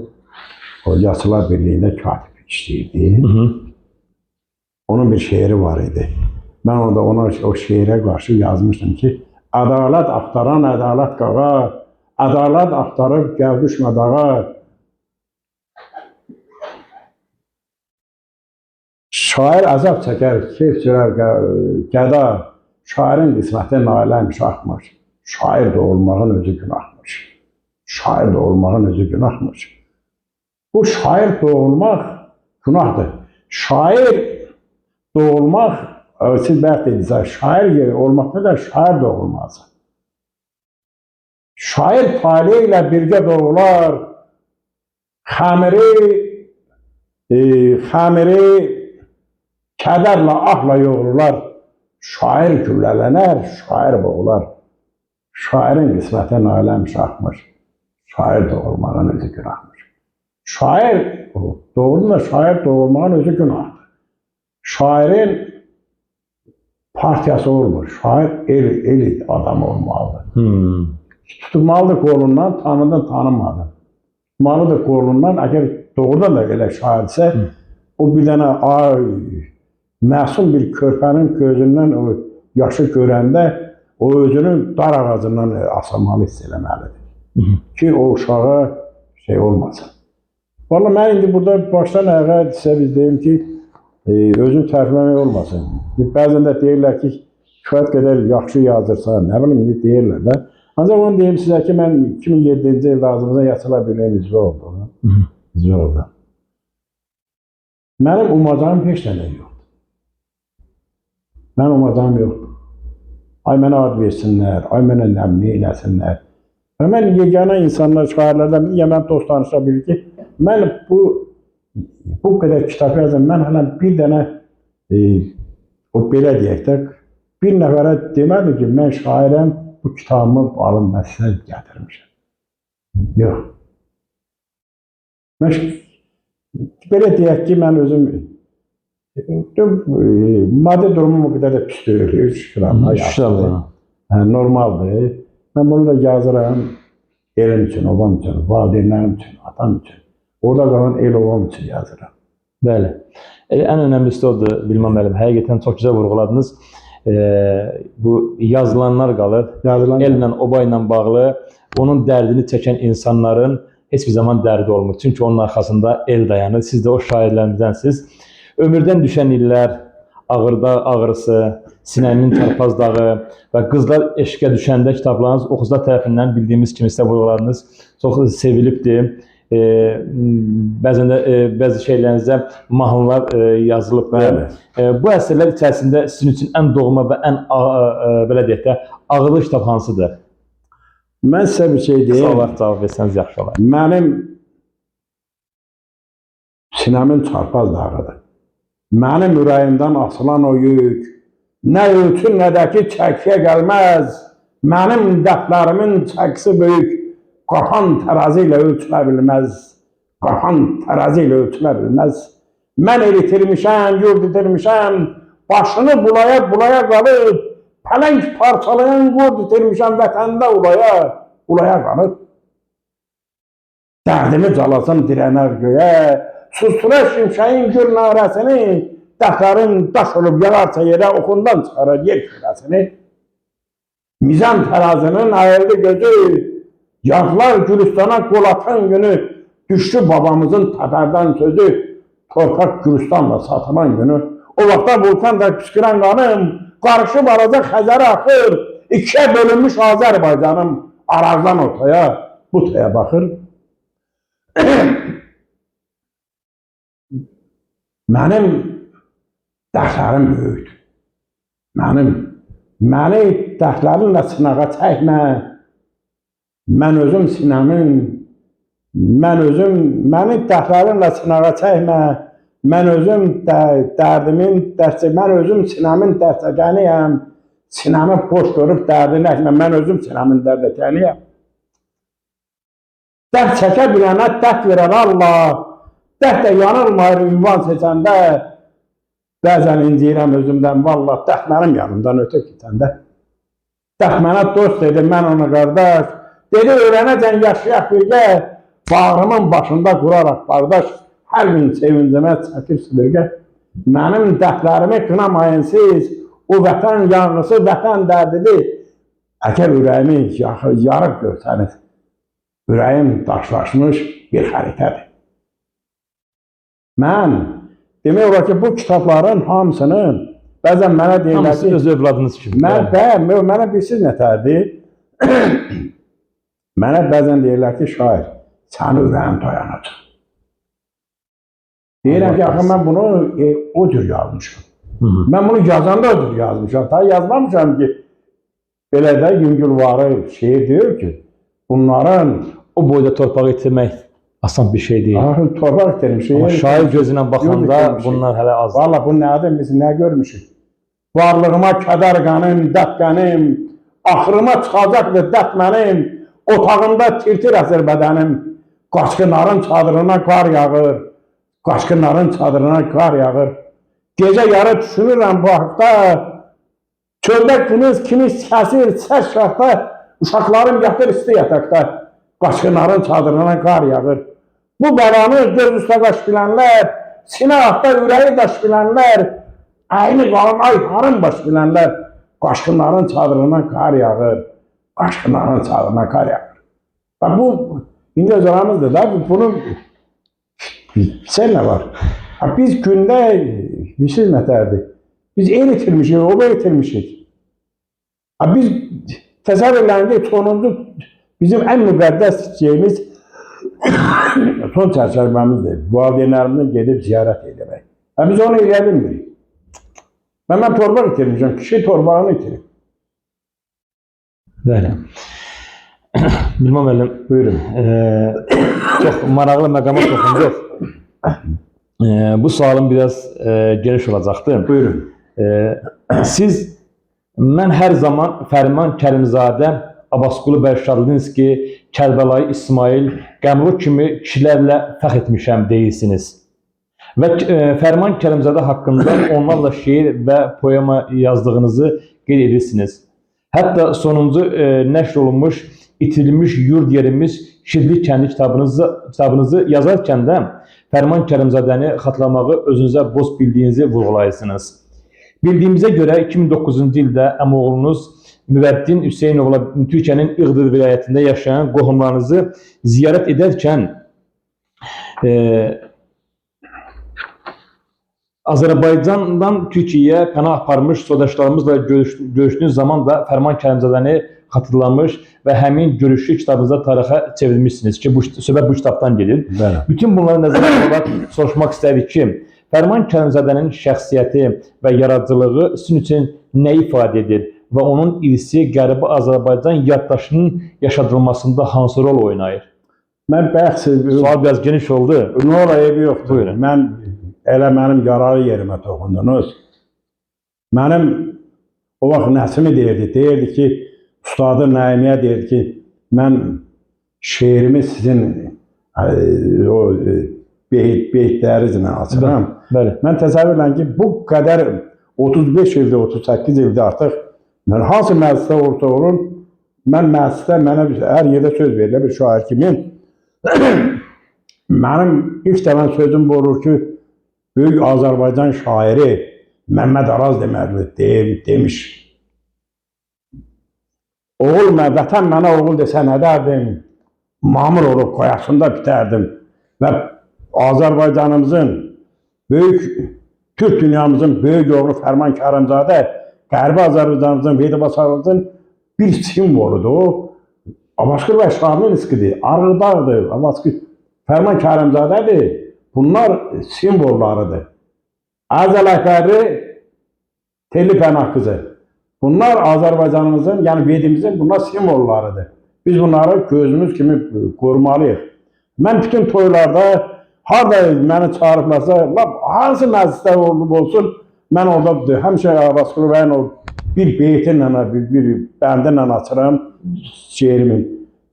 O Yazıçılar Birliyində katib işləyirdi. Onun bir şeiri var idi. Mən ona o şeirə qarşı yazmışdım ki, ədalət axtaran ədalət qağa, ədalət axtarıb gəl düşmə dağa. Şair əzab çəkər, keyf sürər qəda, şairin qisməti nailəymiş axmış. Şair də olmağın özü günahmış. Şair də olmağın özü günahmış. Bu şair doğulmaq günahdır. Şair doğulmaq, siz bəhət edirsən, şair olmaqda da şair doğulmaz. Şair taliyə ilə birgə doğular, xəmiri kədərlə, ahla yoğrular, şair güllələnər, şair boğular. Şairin qisməti nailəm şahmış, şair doğulmağın özü günahmış. Şair doğrudan şair doğulmağın özü günahdır. Şairin partiyası olmur, şair el adamı olmalıdır. Tutulmalıdır qolundan, tanıdın, tanımadın. Tutulmalıdır qolundan, əgər doğrudan da elə şairsə, o bir dənə məsum bir körpənin gözündən o yaşı görəndə o özünü dar ağacından asılmalı hiss eləməlidir. Ki o uşağa şey olmasın. Vallahi mən indi burada başdan ayağa sizə biz deyim ki, özünü tərifləmək olmasın. Bəzən də deyirlər ki, kifayət qədər yaxşı yazırsan, nə bilim, deyirlər də. Ancaq onu deyim sizə ki, mən 2007-ci ildə Azərbaycan Yazıçılar Birliyinin üzvü oldum. Mənim umacağım heç dənə yoxdur. Mən umacağım yoxdur. Ay mənə ad versinlər, ay mənə nəmni eləsinlər. Və mən yeganə insanlar, şairlərdən mən dost tanışa bilir ki, mən bu qədər kitab yazdım, mən hələ bir dənə o belə deyək də, bir nəfərə demədim ki, mən şairəm, bu kitabımı alın, mən sizə gətirmişəm. Yox. Mən belə deyək ki, mən özüm maddi durumum o qədər də pis deyil, şükür Allah'a. Normaldır. Mən bunu da yazıram elim üçün, obam üçün, valideynlərim üçün, atam üçün. Orada qalan el obam üçün yazıram. Bəli. Ən önəmlisi odur, Bilməm müəllim, həqiqətən çox gözəl vurğuladınız. Bu yazılanlar qalır. Ellə, oba ilə bağlı onun dərdini çəkən insanların heç bir zaman dərdi olmur. Çünki onun arxasında el dayanır. Siz də o şairlərimizdənsiniz. Ömürdən düşən illər, Ağırda ağrısı, Sinənin çarpazdağı və Qızlar eşqə düşəndə kitablarınız oxucular tərəfindən bildiyimiz kimi sizə vurğularınız çox sevilibdir. Bəzən də bəzi şeylərinizdə mahnılar yazılıbdır. Bu əsərlər içərisində sizin üçün ən doğma və ən belə deyək də ağırlı kitab hansıdır? Mən sizə bir şey deyim. Qısa olaraq cavab versəniz yaxşı olar. Mənim Sinəmin çarpazdağıdır. Mənim ürəyimdən asılan o yük, nə ölçün, nə də ki çəkiyə gəlməz. Mənim dərdlərimin çəkisi böyük, qapan tərazi ilə ölçülə bilməz. Qapan tərazi ilə ölçülə bilməz. Mən eritirmişəm, yurd itirmişəm, başını bulaya qalıb, pələng parçalayan qurd itirmişəm, vətəndə ulaya qalıb. Dərdimi calasam dirənər göyə, sustura şimşəyin gür narəsini, dəflərin daş olub yalarsa yerə, oxundan çıxarır yer kürəsini. Mizan tərazinin ayırdı gözü, yazlar Gülüstana qol atan günü, düşdü babamızın təpərdən sözü, torpaq Gülüstanla satılan günü. O vaxtda vulkan da püskürən qanım, qarışıb araca Xəzərə axır, ikiyə bölünmüş Azərbaycanım, arazdan ortaya, bu taya baxır. Mənim dərslərim böyükdür. Məni dərslərimlə sınağa çəkmə. Mən özüm Sinəmin, məni dərslərimlə sınağa çəkmə. Mən özüm mən özüm Sinəmin dərsəkəniyəm. Sinəmi boş görüb dərdini əkmə. Mən özüm Sinəmin dərsəkəniyəm. Dərd çəkə bilənə dərd verər Allah. Dərd də yanılmayır ünvan seçəndə. Bəzən inciyirəm özümdən, vallah, dərd mənim yanımdan ötə kitəndə. Dərd mənə dost dedi, mən ona qardaş. Dedi, öyrənəcən yaşayaq birgə, bağrımın başında quraraq qardaş, hər gün sevincimə çəkir sürgə. Mənim dərdlərimi qınamayın siz, o vətən yanğısı, vətən dərdidir. Əgər ürəyimi yarıb görsəniz, ürəyim daşlaşmış bir xəritədir. Mən demək olar ki, bu kitabların hamısının bəzən mənə deyirlər ki, hamısı öz övladınız kimi. Mənə bilsiz nətərdir? Mənə bəzən deyirlər ki, şair, səni ürəyim dayanacaq. Deyirəm ki, axı mən bunu o cür yazmışam. Mən bunu yazanda o cür yazmışam. Ta yazmamışam ki, belə də Yüngülvarı şeir deyir ki, bunların o boyda torpağı itirmək asan bir şey deyil. Torpaq itirmişik. Amma şair gözündən baxanda bunlar hələ azdır. Valla bu nədir, biz nə görmüşük? Varlığıma kədər qənim, dət qənim, axırıma çıxacaqdır dət mənim, otağımda tir-tir əsir bədənim, qaçqınların çadırına qar yağır, qaçqınların çadırına qar yağır. Gecə yarı düşünürəm bu haqda, çöldə gündüz kimi kəsir, səs şahda, uşaqlarım yatır isti yataqda, qaçqınların çadırına qar yağır. Bu bəlanı göz üstə qaş bilənlər, sinə altda ürəyi daş bilənlər, əyni qalın ay harın baş bilənlər, qaçqınların çadırına qar yağır, qaçqınların çadırına qar yağır. Bu, indi öz aramızdır da, bunun sen nə var? Biz gündə, bilirsiniz nətərdir? Biz el itirmişik, oba itirmişik. Biz təsəvvürlərində sonuncu bizim ən müqəddəs şeyimiz son çərçəvəmizdir. Valideynlərimizdən gedib ziyarət edəmək. Biz onu eləyə bilmirik. Mən torpaq itirmişəm, kişi torpağını itirib. Bəli. Bilməm müəllim, buyurun. Çox maraqlı məqama toxunduq. Bu sualım biraz geniş olacaqdır. Buyurun. Siz, mən hər zaman Fərman Kərimzadə, Abbasqulu bəy Şadlinski, Kərbəlayı İsmail, Qəmru kimi kişilərlə fəxr etmişəm deyirsiniz. Və Fərman Kərimzadə haqqında onlarla şeir və poema yazdığınızı qeyd edirsiniz. Hətta sonuncu nəşr olunmuş İtirilmiş Yurd Yerimiz Şirli Kəndi kitabınızı yazarkən də Fərman Kərimzadəni xatlamağı özünüzə borc bildiyinizi vurğulayırsınız. Bildiyimizə görə 2009-cu ildə əmioğlunuz Müvəddin Hüseynovla Türkiyənin İğdır vilayətində yaşayan qohumlarınızı ziyarət edərkən Azərbaycandan Türkiyəyə pənah aparmış soydaşlarımızla görüşdüyünüz zaman da Fərman Kərimzadəni xatırlamış və həmin görüşü kitabınızda tarixə çevirmişsiniz ki, söhbət bu kitabdan gedir. Bəli. Bütün bunları nəzərə alaraq soruşmaq istədik ki, Fərman Kərimzadənin şəxsiyyəti və yaradıcılığı sizin üçün nə ifadə edir və onun irsi Qərbi Azərbaycan yaddaşının yaşadılmasında hansı rol oynayır? Mən Sual biraz geniş oldu. Nə ola evi yoxdur. Buyurun. Mən elə mənim yararlı yerimə toxundunuz. Mənim o vaxt Nəsimi deyirdi ki, Ustadı Nəimiyə deyirdi ki, mən şeirimi sizin o beytlərinizlə açıram. Bəli. Mən təsəvvür edirəm ki, bu qədər 35 ildir, 38 ildir artıq mən hansı məclisdə olursa olun, mən məclisdə mənə hər yerdə söz verirlər bir şair kimi. Mənim ilk dəfə sözüm bu olur ki, böyük Azərbaycan şairi Məmməd Araz demiş. Oğul vətən mənə oğul desə nə dərdim? Mamur olub qoyasında bitərdim. Və Azərbaycanımızın, böyük Türk dünyamızın böyük oğlu Fərman Kərimzadə, Qərbi Azərbaycanımızın, Vedibasarımızın bir simvoludur o. Abbasqulu bəy Şadlinskidir, Ağrıdağdır, Fərman Kərimzadədir. Bunlar simvollarıdır. Əzəl Əkbəri, Telli Pənah qızı. Bunlar Azərbaycanımızın, yəni Vedimizin bunlar simvollarıdır. Biz bunları gözümüz kimi qorumalıyıq. Mən bütün toylarda, harada məni çağırıblarsa, hansı məclisdə olsun, mən orada həmişə Abbasqulu bəyin bir beytinlə, bir bəndinlə açıram şeirimi.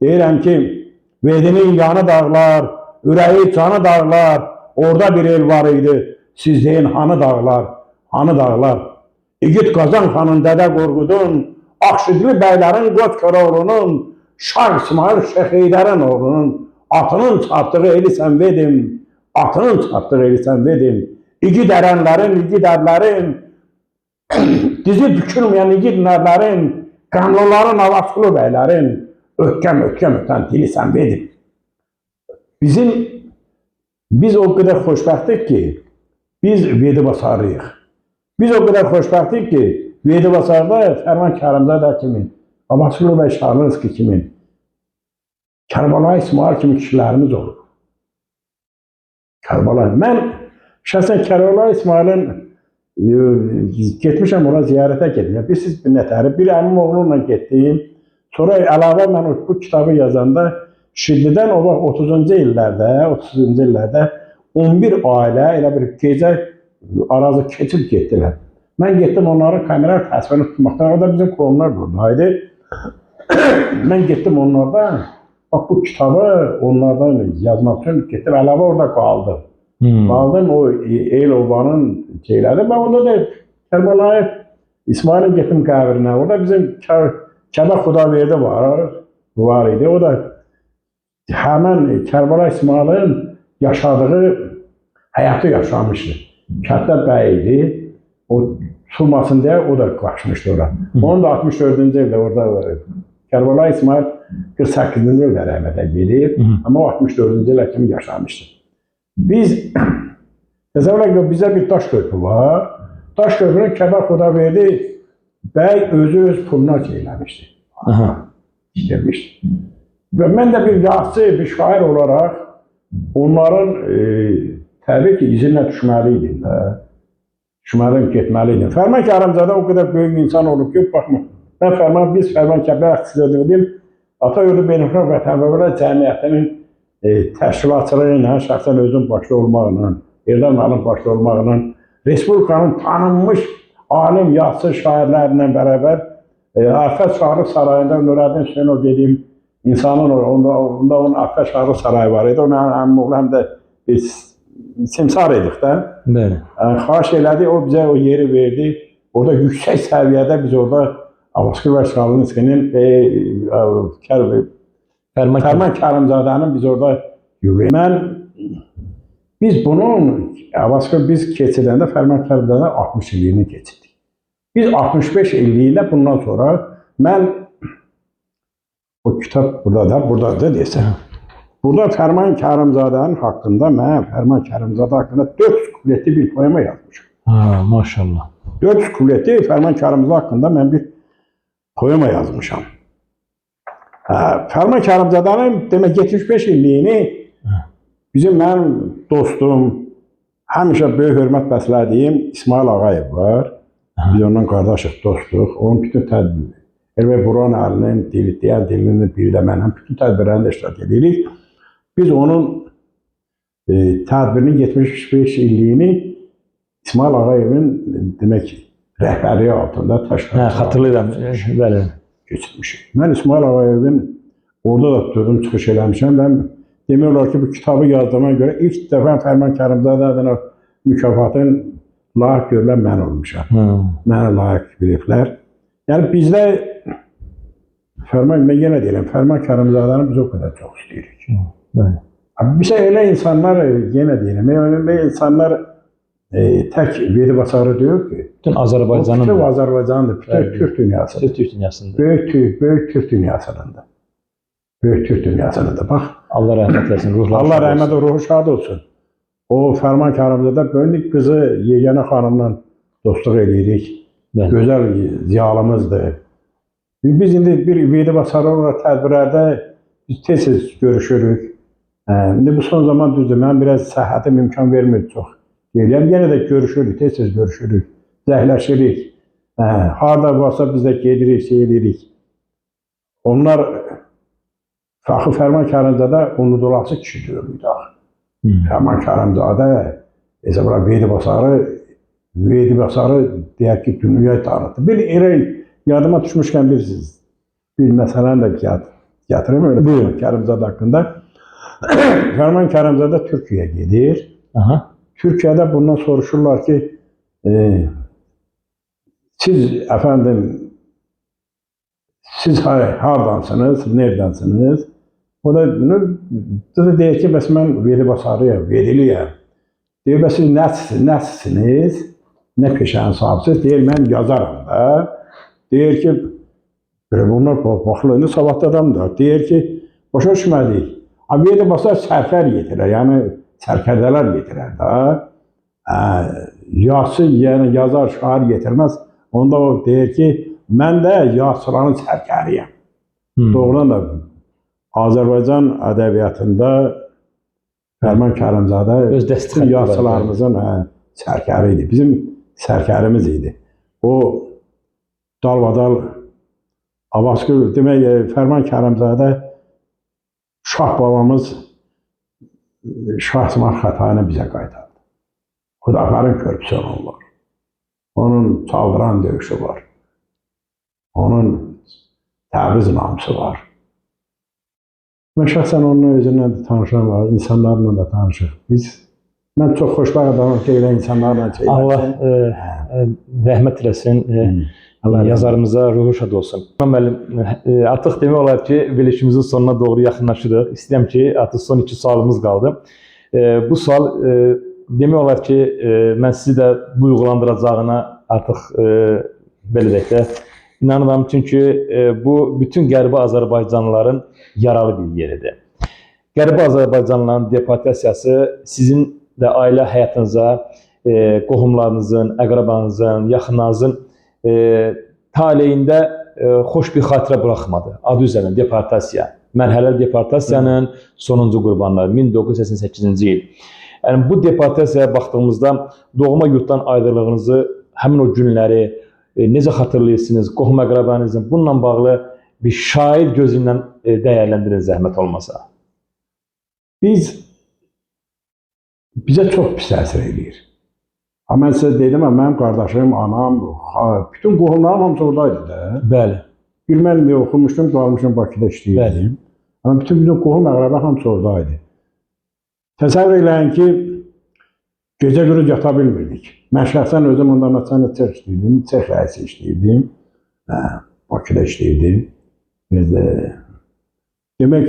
Deyirəm ki, Vedinin yanı dağlar, ürəyi canı dağlar, orada bir el var idi, siz deyin hanı dağlar, hanı dağlar. İgid Qazan xanın, Dədə Qorqudun, Akşidli bəylərin, Qoç Köroğlunun, Şah İsmail Şeyx Heydərin oğlunun, atının çarptığı eli sən vedim, atının çarptığı eli sən vedim. İgid ərənlərin, igid ərlərin, dizi bükülməyən igid nərlərin, qanlıların, Abbasqulu bəylərin, ötkəm ötən dili sən vedim. Biz o qədər xoşbəxtik ki, biz Vedibasarlıyıq. Biz o qədər xoşbəxtik ki, Vedibasarda Fərman Kərimzadə kimi, Abbasqulu bəy Şadlinski kimi, Kərbəlayı İsmail kimi kişilərimiz olub. Mən şəxsən Kərbəlayı İsmailin getmişəm ona ziyarətə getmişəm. Siz bir nətəri, bir əmim oğlunla getdiyim, sonra əlavə mən bu kitabı yazanda Şirlidən o vaxt 30-cu illərdə 11 ailə elə bir gecə arazı keçib getdilər. Mən getdim onların kamera təsvirini tutmaqdan, orada bizim qohumlar buradaydı. Mən getdim onlardan, bax bu kitabı onlardan yazmaq üçün getdim, əlavə orada qaldım. Qaldım o el obanın şeyləri. Ben onda da Kərbəlayı İsmail'in getdim qəbrinə. Orada bizim Kəbə Xudaverdi var idi. O da həmən Kərbəlayı İsmail'in yaşadığı həyatı yaşamışdı. Kətdə bəy idi. O tutulmasın deyə o da qaçmışdı ora. Onun da 64-cü ildə orada Kərbəlayı İsmail 48-ci ildə rəhmətə gedib. Amma o 64-cü ilə kimi yaşamışdı. Biz təsəvvür bizə bir daş köprü var. Daş köprünün Kəbə Xudaverdi bəy özü öz puluna şeyləmişdi. İşləmişdi. Və mən də bir yazıcı, bir şair olaraq onların təbii ki, izinlə düşməliydim də. Düşməliydim, getməliydim. Fərman Kərimzadə o qədər böyük insan olub ki, baxma, biz Fərman Kərimzadə Ata Yurdu Beynəlxalq Vətənpərvərlər Cəmiyyətinin təşkilatçılığı ilə, şəxsən özüm başda olmaqla, Erdan müəllim başda olmaqla, Respublikanın tanınmış alim, yazıçı şairlərlə bərabər Afət Şahrı Sarayında Nurəddin Hüseynov dediyim insanın onda onun Afət Şahrı Sarayı var idi. Onun həm oğlu həm də biz simsar idik də. Bəli. Xahiş elədi, o bizə o yeri verdi. Orada yüksək səviyyədə biz orada Abbasqulu və Şalinskinin Fərman Kərimzadənin biz orada biz bunun Abbasqulu biz keçirəndə Fərman Kərimzadənin 60 illiyini keçirdik. Biz 65 illiyində bundan sonra mən o kitab buradadır desəm. Burada Fərman Kərimzadənin haqqında mən Fərman Kərimzadə haqqında 400 kuplетli bir poema yazmışam. Ha, maşallah. 400 kuplетli Fərman Kərimzadə haqqında mən bir poema yazmışam. Fərman Kərimzadənin demək 75 illiyini bizim mənim dostum, həmişə böyük hörmət bəslədiyim İsmail Ağayev var. Biz ondan qardaşıq, dostuq. Onun bütün tədbiri, Elbə Buran əlinin deyən dilinin biri də mənəm. Bütün tədbirlərində iştirak edirik. Biz onun tədbirinin 75 illiyini İsmail Ağayevin demək rəhbərliyi altında təşkil xatırlayıram. Bəli. Keçirmişik. Mən İsmail Ağayevin orada da tutdum, çıxış eləmişəm. Mən demək olar ki, bu kitabı yazdığıma görə ilk dəfə Fərman Kərimzadə adına mükafatın layiq görülən mən olmuşam. Mənə layiq biliblər. Yəni bizdə mən yenə deyirəm, Fərman Kərimzadəni biz o qədər çox istəyirik. Bizə elə insanlar, yenə deyirəm, elə insanlar tək Vedi Basarı deyir ki, bütün Azərbaycanın, bütün Azərbaycandır, bütün Türk dünyasıdır. Böyük Türk dünyasınındır. Böyük Türk dünyasınındır. Bax, Allah rəhmət eləsin, ruhları Allah rəhmət eləsin, ruhu şad olsun. O Fərman Kərimzadə böyük qızı Yeganə xanımla dostluq edirik. Gözəl ziyalımızdır. Biz indi bir Vedi Basarı olaraq tədbirlərdə biz tez-tez görüşürük. İndi bu son zaman düzdür, mən biraz səhhətim imkan vermir çox. Yenə də görüşürük, tez-tez görüşürük, zəhləşirik. Harada varsa biz də gedirik, şey edirik. Onlar Fəxri Fərman Kərimzadə unudulası kişi deyirdik. Fərman Kərimzadə, Vedi Basarı deyək ki, dünyaya tanıtdı. Bir yadıma düşmüşkən bir məsələni də gətirim öyle Fərman Kərimzadə haqqında. Fərman Kərimzadə Türkiyəyə gedir. Türkiyədə bundan soruşurlar ki, siz haradansınız, neredensiniz? O da deyir ki, bəs mən Vedi Basarıyam, Vediliyəm. Deyir, bəs siz nəsisiniz, nə peşəni sahibsiniz? Deyir, mən yazaram da. Deyir ki, bunlar baxılığında savadlı adamdır. Deyir ki, başa düşmədik. Vedi Basar sərfər yetirər, yəni sərkərdələr yetirər da. Yəni yazar, şair yetirməz. Onda o deyir ki, mən də yazıçıların sərkəriyəm. Doğrudan da Azərbaycan ədəbiyyatında Fərman Kərimzadə bütün yazıçılarımızın sərkəri idi. Bizim sərkərimiz idi. O dalbadal Abbasqulu, demək Fərman Kərimzadə Şah babamız Şah İsmayıl Xətaini bizə qaytardı. Xudaxarın körpüsü onun var. Onun çaldıran döyüşü var. Onun Təbriz namısı var. Mən şəxsən onun özündən də tanışam var, insanlarla da tanışıq. Mən çox xoşbəxt adamım ki, elə insanlarla şey. Allah rəhmət eləsin, yazarımıza ruhu şad olsun. Müəllim, artıq demək olar ki, verilişimizin sonuna doğru yaxınlaşırıq. İstəyirəm ki, artıq son 2 sualımız qaldı. Bu sual demək olar ki, mən sizi də duyğulandıracağına artıq belə deyək də inanıram, çünki bu bütün Qərbi Azərbaycanlıların yaralı bir yeridir. Qərbi Azərbaycanlıların deportasiyası sizin də ailə həyatınıza, qohumlarınızın, əqrabanızın, yaxınlarınızın taleyində xoş bir xatirə buraxmadı. Adı üzərində deportasiya. Mərhələli deportasiyanın sonuncu qurbanları 1988-ci il. Yəni bu deportasiyaya baxdığımızda doğma yurtdan ayrılığınızı, həmin o günləri necə xatırlayırsınız, qohum əqrabanızın bununla bağlı bir şair gözündən dəyərləndirin zəhmət olmasa. Bizə çox pis təsir edir. Ama mən sizə dedim, mənim qardaşım, anam, bütün qohumlarım hamısı oradaydı da. Bəli. Mən oxumuşdum, qalmışım Bakıda işləyirdim. Amma bütün qohum əqrəba hamısı oradaydı. Təsəvvür eləyin ki, gecə-gündüz yata bilmirdik. Mən şəxsən özüm ondan sonra çex işləyirdim, çex rəisi işləyirdim. Bakıda işləyirdim. Demək,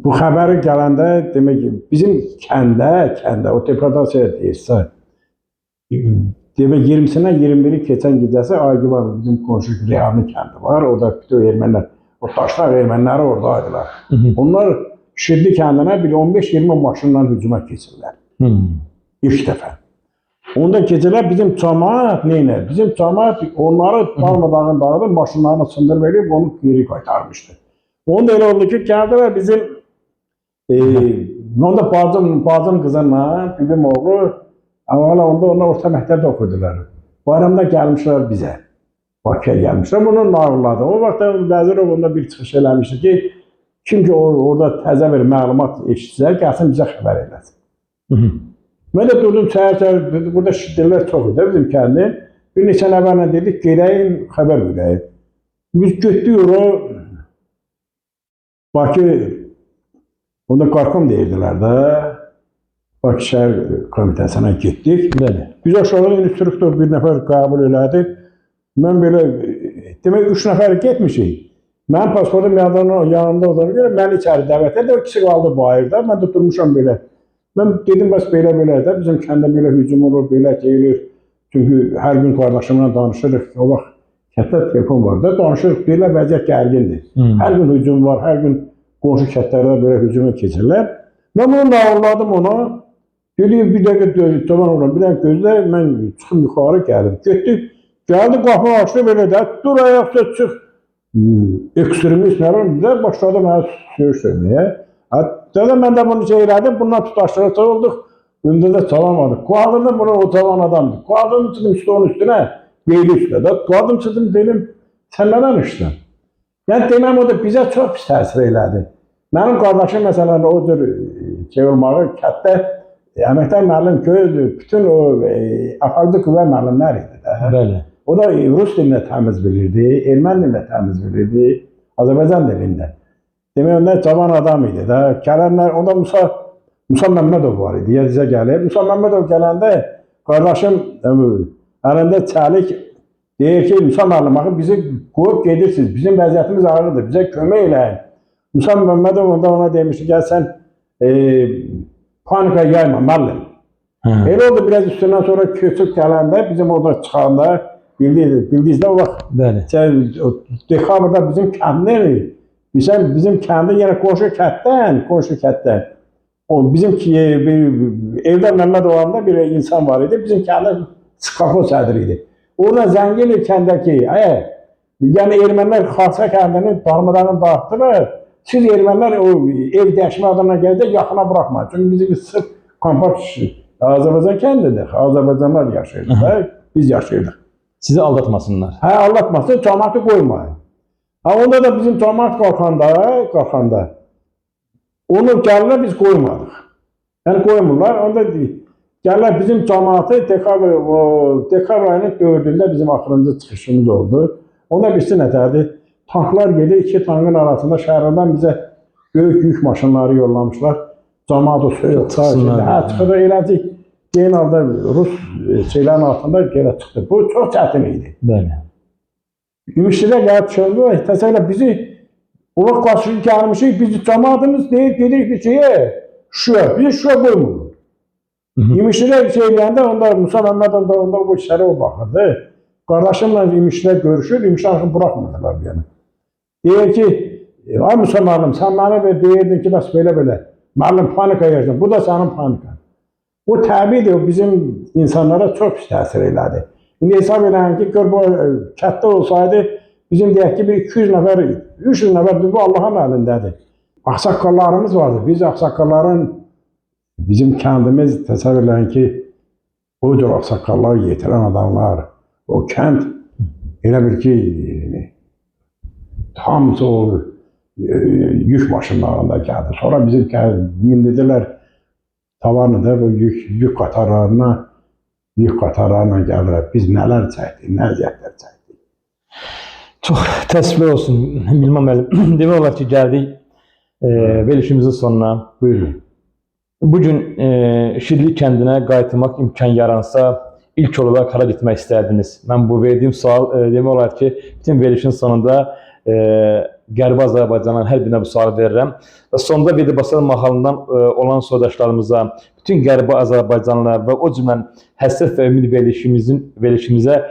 bu xəbəri gələndə, demək, bizim kəndə, o deportasiya deyirsə, demək, 20-dən 21-i keçən gecəsi Aygivar, bizim qonşu Reyhanlı kəndi var, o da bütün ermənilər, o daşlar erməniləri oradaydılar. Onlar Şirdi kəndinə bir 15-20 maşınla hücuma keçirlər. İlk dəfə. Onda gecələr bizim cəmaət neynər? Bizim cəmaət onları darmadağın dağıdıb, maşınlarını sındırıb eləyib, onu geri qaytarmışdı. Onda elə oldu ki, gəldilər bizim, onda bacım qızımla, bibim oğlu, amma onda onlar orta məktəbdə oxuydular. Bayramda gəlmişlər bizə. Bakıya gəlmişlər, bunu nağırladı. O vaxt Vəzirov onda bir çıxış eləmişdi ki, kim ki orada təzə bir məlumat eşitsə, gəlsin bizə xəbər eləsin. Mən də durdum səhər, burada şiddətlər çox idi bizim kəndin. Bir neçə nəfərlə dedik, gedəyin, xəbər verəyin. Biz getdik o Bakı, onda Qarkom deyirdilər də, Bakı şəhər komitəsinə getdik. Biz aşağıda instruktor bir nəfər qəbul elədi. Mən belə, demək 3 nəfər getmişik. Mənim pasportum yanımda olduğunu görə məni içəri dəvət edir, o ikisi qaldı bayırda, mən də durmuşam belə. Mən dedim, bəs belə də, bizim kəndə belə hücum olur, belə deyilir. Çünki hər gün qardaşımla danışırıq, o vaxt kətdə telefon var da, danışırıq, belə vəziyyət gərgindir. Hər gün hücum var, hər gün qonşu kətlərdə belə hücuma keçirlər. Mən bunu nağırladım ona, dedim, bir dəqiqə cavan oğlan, bir dəqiqə gözlə, mən çıxım yuxarı gəlim. Getdik, gəldi, qapını açdı belə də, dur ayaqda çıx. Ekstremist nələr başladı mənə söyüş söyləməyə. Hətta mən də bunu elədim, bundan tutaşdırıb olduq, öndə də çalamadık. Qaldırdım bunu, o cavan adamdır. Qaldırdım çıxdım stolun üstünə, beyli üstünə də. Qaldırdım çıxdım, dedim, sən nə danışdın? Yəni deməm, o da bizə çox pis təsir elədi. Mənim qardaşım məsələn o cür şey olmağı, kətdə əməkdar müəllim gözdür, bütün o əxalqı qüvvə müəllimlər idi də. Bəli. O da Rus dilində təmiz bilirdi, Erməni dilində təmiz bilirdi, Azərbaycan dilində. Demək, onlar cavan adam idi də. Gələnlər, onda Musa Məmmədov var idi, Yedizə gəlir. Musa Məmmədov gələndə, qardaşım əlində çəlik deyir ki, Musa müəllim, baxın, bizi qoyub gedirsiniz, bizim vəziyyətimiz ağırdır, bizə kömək eləyin. Musa Məmmədov onda ona demişdi, gəl sən panika yayma, müəllim. Elə oldu, biraz üstündən sonra köçüb gələndə, bizim orada çıxanda, bildiyizdə o vaxt, dekabrda bizim kəndin, bizim kəndin yenə qonşu kətdən, bizim evdə Məmməd olanda bir insan var idi, bizim kəndin skafo sədri idi. Orada Zəngil kəndəki, yəni ermənilər Xarsa kəndini darmadağın dağıtdılar, siz ermənilər o ev dəyişmə adına gəldə yaxına buraxmayın. Çünki bizim sırf kompakt Azərbaycan kəndidir, Azərbaycanlar yaşayırdı da, biz yaşayırdıq. Sizi aldatmasınlar. Hə, aldatmasın, cəmaatı qoymayın. Onda da bizim cəmaat qalxanda, onu gəlirlər biz qoymadıq. Yəni qoymurlar, onda gəlirlər bizim cəmaatı dekabr ayının 4-də bizim axırıncı çıxışımız oldu. Onda birisi nətərdir? Tanklar gedir, 2 tankın arasında şəhərdən bizə böyük yük maşınları yollamışlar. Cəmaat o soyuqlar, çıxır eləcək. Genelde Rus şeylərin altında gələ çıxdı. Bu çox çətin idi. Bəli. Gümüşlidə gəlib çıxıldı, təsəvvürlə bizi o vaxt qarşılıqlı gəlmişik, bizi cəmaatımız deyir, gedik bir şeyə, Şuşa, bizi Şuşa qoymurlar. Gümüşlidə şey eləyəndə, onda Musa Məmmədov da onda bu işlərə o baxırdı. Qardaşımla Gümüşlidə görüşür, Gümüşlidə buraxmırdılar yəni. Deyir ki, ay Musa müəllim, sən mənə deyirdin ki, bəs belə, müəllim panika yersin, bu da sənin panikan. O təbiidir, bizim insanlara çox pis təsir elədi. İndi hesab edən ki, bu kətdə olsaydı, bizim deyək ki, bir 200 nəfər, 300 nəfər bu Allahın əlindədir. Ağsaqqallarımız vardı. Biz ağsaqqalların, bizim kəndimiz təsəvvür edən ki, o cür ağsaqqallar yetirən adamlar, o kənd elə bir ki, hamısı o yük maşınlarında gəldi. Sonra bizim mindirdilər tavanı da bu yük qatarlarına yük qatarlarla gəlirlər. Biz nələr çəkdik, nə əziyyətlər çəkdik. Çox təəssüflər olsun Bilmam müəllim. Demək olar ki, gəldik verilişimizin sonuna. Buyurun. Bugün Şirli kəndinə qayıtmaq imkan yaransa, ilk olaraq hara getmək istərdiniz? Mən bu verdiyim sual demək olar ki, bütün verilişin sonunda Qərbi Azərbaycanın hər birinə bu sualı verirəm. Və sonda Vedi Basar mahalından olan soydaşlarımıza, bütün Qərbi Azərbaycanlılar və o cümlən həsrət və ümid verilişimizə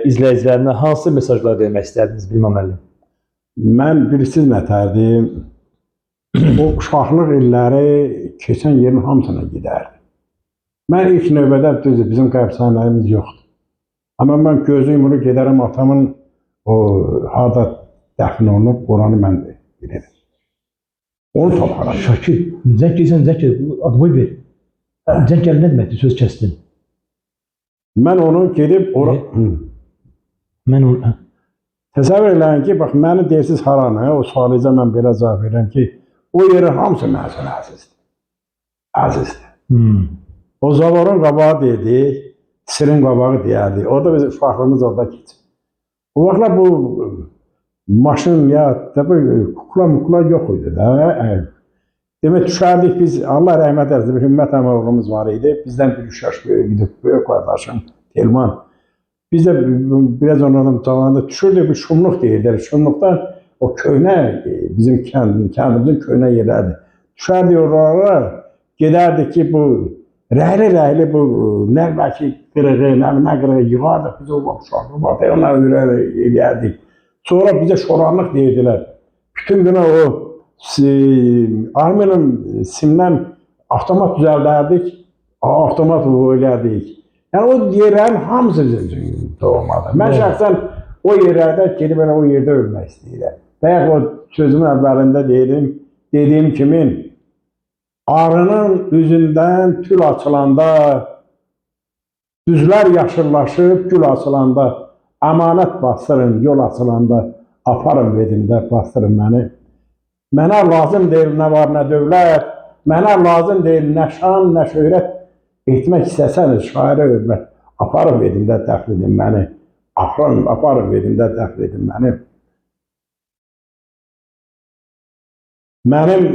izləyicilərinə hansı mesajlar vermək istərdiniz Bilmam müəllim? Mən bilirsiniz nətərdim, o uşaqlıq illəri keçən yerin hamısına gedərdi. Mən ilk növbədə düzdür, bizim qəbirstanlərimiz yoxdur. Amma mən gözüm bunu gedərəm atamın o harda dəfn olunub, oranı mən bilirəm. Onu taparam. Şakir, zəng gəlsən, adımı ver. Zəng gəl, nə deməkdir, söz kəsdin. Mən onu gedib ora... Mən onu... Təsəvvür eləyin ki, bax, məni deyirsiniz haranı, o sualıca mən belə cavab verirəm ki, o yerin hamısı mən üçün əzizdir. Əzizdir. O zavarın qabağı deyildik, sirin qabağı deyərdik. Orada biz uşaqlığımız orada keçir. O vaxtlar bu maşın ya kukla yox idi da. Demək düşərdik biz, Allah rəhmət eləsin, bir Hümmət əmioğlumuz var idi. Bizdən bir 3 yaş böyük idi, böyük qardaşım Telman. Biz də biraz onlardan zamanında düşürdük, bir şumluq deyirlər. Şumluqda o köhnə, bizim kəndimizin köhnə yerlərdir. Düşərdik oralara, gedərdik ki bu rəhli bu nərbəki qırığı, nə qırığı yığardıq. Biz o uşaqlıq vardı, onları eləyərdik. Sonra bizə şoranlıq deyirdilər. Bütün günə o armiyonun simdən avtomat düzəldərdik, avtomat eləyərdik. Yəni o yerlərin hamısı doğmadı. Mən şəxsən o yerlərdə gedib o yerdə ölmək istəyirəm. Bəyək o sözümün əvvəlində dediyim kimi arının üzündən tül açılanda, düzlər yaşıllaşıb gül açılanda, əmanət bastırın yol açılanda, aparın vedimdə bastırın məni. Mənə lazım deyil nə var nə dövlət, mənə lazım deyil nə şan, nə şöhrət. Etmək istəsəniz şairə hörmət, aparın vedimdə dəfn edin məni. Aparın vedimdə dəfn edin məni. Mənim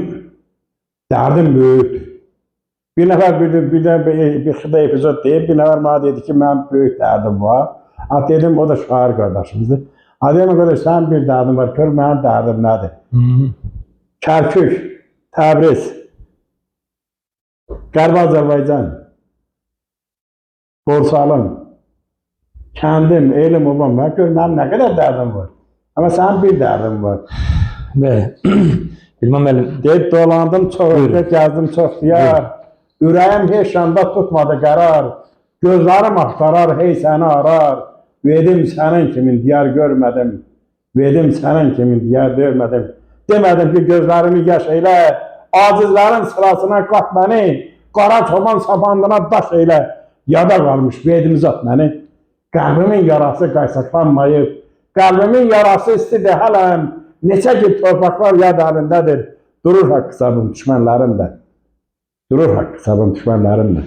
dərdim böyükdür. Bir nəfər bir xıda epizod deyib, bir nəfər mənə dedi ki, mənim böyük dərdim var. Dedim, o da şair qardaşımızdır. Dedim, qardaş, sənin bir dərdim var, gör mənim dərdim nədir? Kərkük, Təbriz, Qərbi Azərbaycan, Borsalım, kəndim, elim, obam var, gör mənim nə qədər dərdim var. Amma sənin bir dərdim var. Bilmem müəllim. Deyib dolandım çox, gəzdim çox diyar. Ürəyim heç anda tutmadı qərar. Gözlərim axtarar, hey səni arar. Vedim sənin kimin diyar görmədim. Vedim sənin kimin diyar görmədim. Demədim ki, gözlərimi yaş eylə. Acizlərin sırasına qat məni. Qara çoban sapandına daş eylə. Yada qalmış, vedim zat məni. Qəlbimin yarası qaysaqlanmayıb. Qəlbimin yarası istidir hələm. Neçə ki torpaqlar yad əlindədir. Durur haqq hesabım düşmənlərimdə. Durur haqq hesabım düşmənlərimdə.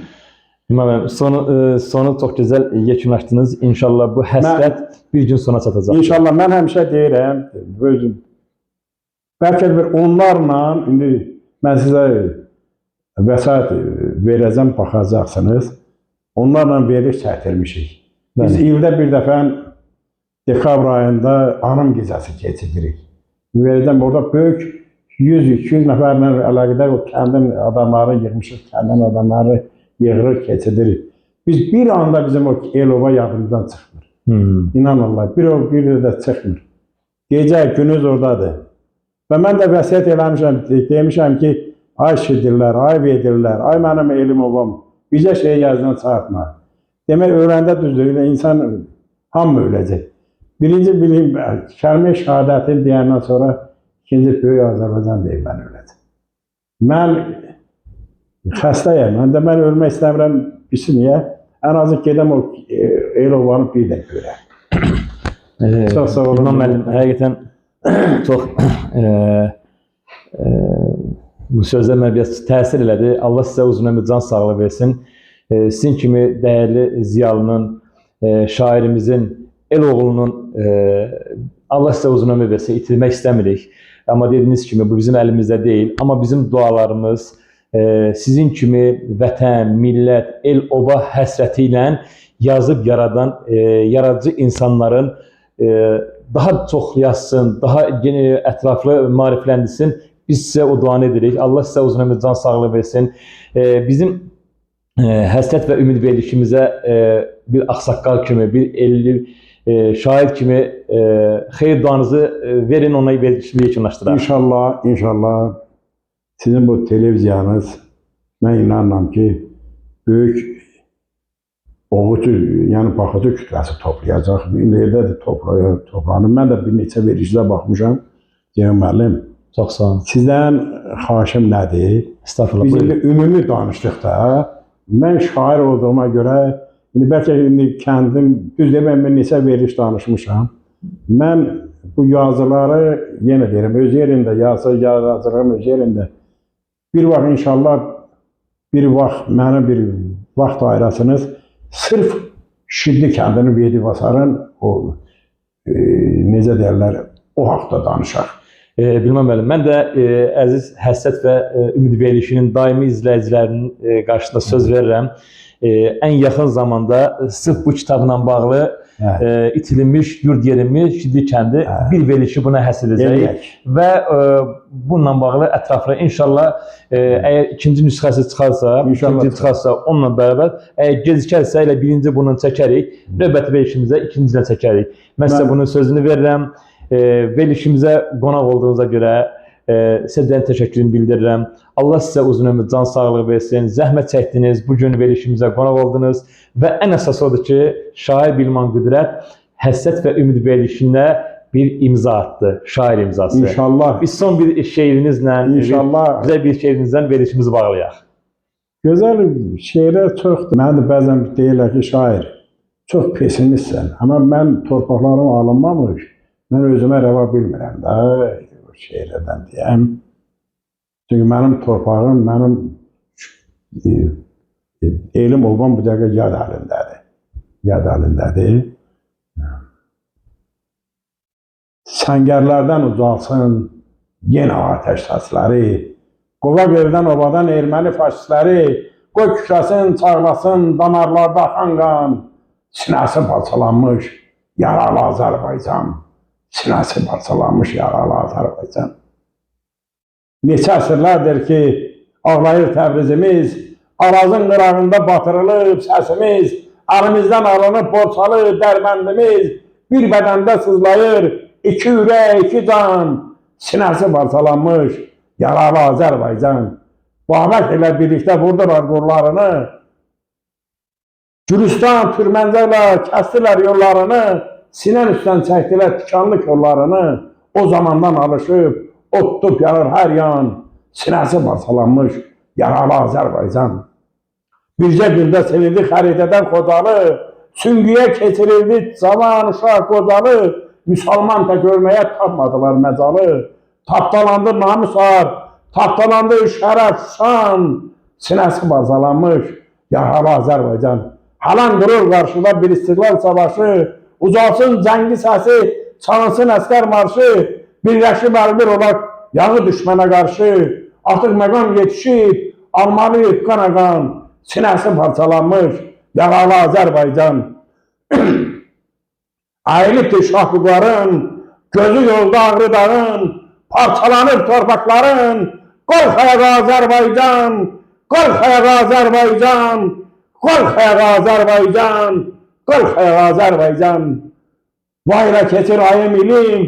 Sonu çox gözəl yekunlaşdınız. İnşallah bu həsrət bir gün sona çatacaq. İnşallah mən həmişə deyirəm, bəlkə bir onlarla, indi mən sizə vəsait verəcəm, baxacaqsınız. Onlarla veriş çəkdirmişik. Biz ildə bir dəfə dekabr ayında anım gecəsi keçiririk. Verəcəm, orada böyük 100-200 nəfərlə əlaqədar o kəndin adamları yığmışıq, kəndin adamları yığırıq, keçiririk. Biz bir anda bizim o el-ova yadımızdan çıxmır. İnan Allah, bir də çıxmır. Gecə, günüz oradadır. Və mən də vəsiyyət eləmişəm, demişəm ki, ay şidirlər, ay vedirlər, ay mənim elim ovam, bizə şey yazdan çarpma. Demək, öyrəndə düzdür, insan hamı öləcək. Birinci bileyim, kəlmə şəhadətin deyəndən sonra ikinci böyük Azərbaycan deyib mən öləcək. Mən xəstəyəm, mən ölmək istəmirəm, bilsin niyə? Ən azı gedəm o el-ovanı bir də görəm. Çox sağ olun. İlman müəllim, həqiqətən çox bu sözlər mənə biraz təsir elədi. Allah sizə uzun ömür, can sağlığı versin. Sizin kimi dəyərli ziyalının, şairimizin, el oğlunun Allah sizə uzun ömür versin, itirmək istəmirik. Amma dediyiniz kimi bu bizim əlimizdə deyil. Amma bizim dualarımız sizin kimi vətən, millət, el, oba həsrəti ilə yazıb yaradan yaradıcı insanların daha çox yazsın, daha ətraflı maarifləndirsin. Biz sizə o duanı edirik. Allah sizə uzun ömür, can sağlığı versin. Bizim həsrət və ümid verilişimizə bir ağsaqqal kimi, bir elli şair kimi xeyir duanızı verin, ona verilişimi yekunlaşdıraq. İnşallah, inşallah sizin bu televiziyanız, mən inanıram ki, böyük oğucu, yəni baxıcı kütləsi toplayacaq. İllərdə də toplanır. Mən də bir neçə verişdə baxmışam. Ceyhun müəllim, Çox sağ olun. sizdən xahişim nədir? Estağfurullah. Biz Buyurun. indi ümumi danışdıqda, mən şair olduğuma görə, bəlkə indi kəndim, düz deməyim, mən neçə veriş danışmışam. Mən bu yazıları, yenə deyirəm, öz yerində, yazılarım öz yerində. Bir vaxt inşallah, bir vaxt mənə bir vaxt ayırasınız, sırf Şiddi kəndini Vedi Vasarın o, necə deyərlər, o haqda danışaq. Bilməm müəllim, mən də əziz həsrət və ümid verilişinin daimi izləyicilərinin qarşısında söz verirəm. Ən yaxın zamanda sırf bu kitabla bağlı itirilmiş yurd yerimiz Şiddi kəndi bir verilişi buna həsr edəcək və bununla bağlı ətraflı inşallah əgər ikinci nüsxəsi çıxarsa, ikinci çıxarsa onunla bərabər, əgər gecikərsə elə birinci bunu çəkərik, növbəti verilişimizə ikincilə çəkərik. Mən sizə bunun sözünü verirəm. Verilişimizə qonaq olduğunuza görə sizdən təşəkkürümü bildirirəm. Allah sizə uzun ömür, can sağlığı versin. Zəhmət çəkdiniz, bugün verilişimizə qonaq oldunuz və ən əsas odur ki, şair Bilman Qüdrət həsrət və ümid verilişində bir imza attı, şair imzası. İnşallah. Biz son bir şeirinizlə, güzel bir şeirinizdən verilişimizi bağlayaq. Gözəl şeirlər çoxdur. Mən də bəzən deyirlər ki, şair, çox pesimistsən. Amma mən torpaqlarım alınmamış, mən özümə rəva bilmirəm də, şeirlərdən deyəm. Çünki mənim torpağım, mənim elim olmam bu dəqiqə yad əlindədir. Yad əlindədir. Səngərlərdən ucalsın yenə atəş səsləri, qovaq eldən obadan erməni faşistləri, qoy kükrəsin, çağlasın, damarlarda axan qan, sinəsi parçalanmış yaralı Azərbaycan, sinəsi parçalanmış yaralı Azərbaycan. Neçə əsrlərdir ki, ağlayır Təbrizimiz, Arazın qırağında batırılıb səsimiz, əlimizdən alınıb borçalı dərbəndimiz, bir bədəndə sızlayır, iki ürək, iki can, sinəsi parçalanmış yaralı Azərbaycan. Babək ilə birlikdə vurdular qurlarını, Gülüstan, Türməncə ilə kəstilər yollarını, sinən üstdən çəkdilər tikanlı kollarını, o zamandan alışıb, otdub yanır hər yan, sinəsi parçalanmış yaralı Azərbaycan. Bircə gündə silindi xəritədən Xocalı, süngüyə keçirildi cavan uşaq qocalı, müsəlman tək ölməyə tapmadılar məcalı, tapdalandı namuslar, tapdalandı şərəf şan, sinəsi parçalanmış yaralı Azərbaycan. Halan durur qarşıda bir istiqlal savaşı, ucalsın cəngi səsi, çalınsın əskər marşı, birləşib əlbir olaq yağı düşmənə qarşı, artıq məqam yetişib, almalıyıq qan, sinəsi parçalanmış yaralı Azərbaycan. Ayılıbdır şahbukların, gözü yolda ağrı dağın, parçalanır torpaqların, qorx ayağa Azərbaycan, qorx ayağa Azərbaycan, qorx ayağa Azərbaycan, qorx ayağa Azərbaycan. Vayra keçir ayım ilim,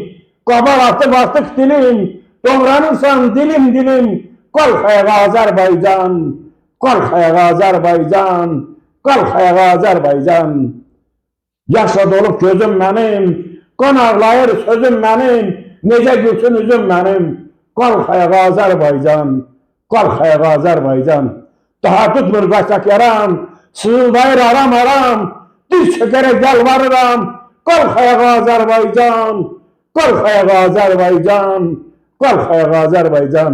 qabaq artıq dilim, doğranırsan dilim dilim, qorx ayağa Azərbaycan, qorx ayağa Azərbaycan, qorx ayağa Azərbaycan. Yaşla dolub gözüm mənim, qan ağlayır sözüm mənim, necə gülsün üzüm mənim, qorx ayağa Azərbaycan, qorx ayağa Azərbaycan. Daha tutmur qaçaq yaram, sızıldayır aram, diz çökərək yalvarıram, qorx ayağa Azərbaycan, qorx ayağa Azərbaycan, qorx ayağa Azərbaycan.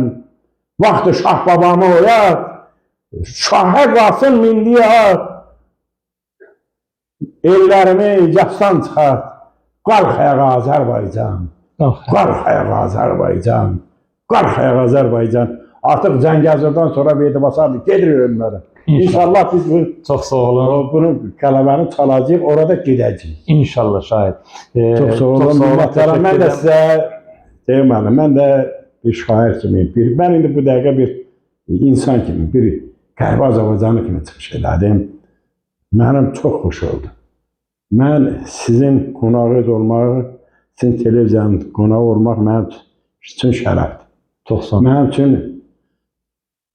Vaxtı şah babamı oyat, Şaha qalsın mindiyə at, ellərimi yasdan çıxart, qalx ayağa Azərbaycan, qalx ayağa Azərbaycan, qalx ayağa Azərbaycan. Artıq Zəngəzurdan sonra Veydi Basarlı gedir ölümlərə. İnşallah biz Çox sağ olun. bunu qələbəni çalacağıq, orada gedəcəyik. İnşallah şahid. Çox sağ olun. Minnətdaram. Mən də sizə deyim mən də bir şair kimi, mən indi bu dəqiqə bir insan kimi, bir Qərbi Azərbaycanlı kimi çıxış elədim. Mənim çox xoş oldu. Mən sizin qonağınız olmaq, sizin televiziyanın qonağı olmaq mənim üçün şərəfdir. Çox sağ olun. Mənim üçün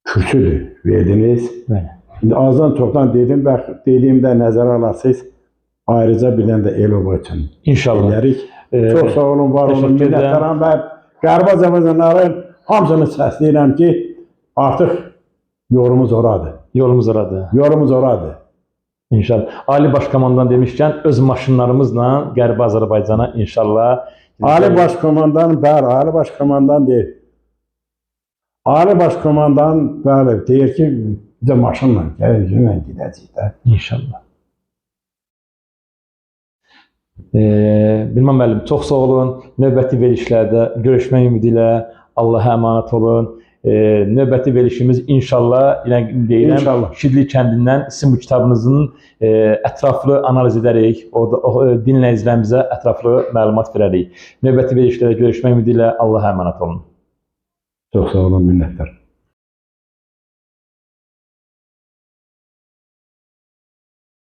kürsüdür verdiniz. İndi azdan çoxdan dedim və dediyimdə nəzərə alarsınız. Ayrıca bir dənə də Elobay üçün İnşallah. edərik. Çox sağ olun, var olun, minnətdaram və Qərbi Azərbaycanlıların hamısını səsləyirəm ki, artıq yolumuz oradır. Yolumuz oradır. Yolumuz oradır. İnşallah. Ali Başkomandan demişkən öz maşınlarımızla Qərbi Azərbaycana inşallah. Ali Başkomandan, bəli, Ali Başkomandan deyir. Ali Başkomandan, bəli, deyir ki, bizə maşınla gəlir, günlə gedəcək də. İnşallah. Bilməm müəllim, çox sağ olun. Növbəti verilişlərdə görüşmək ümidi ilə Allaha əmanət olun. Növbəti verilişimiz inşallah, deyirəm, İnşallah. Şidli kəndindən sizin bu kitabınızın ətraflı analiz edərək, dinləyicilərimizə ətraflı məlumat verərik. Növbəti verilişlərdə görüşmək ümidi ilə Allaha əmanət olun. Çox sağ olun, minnətlər.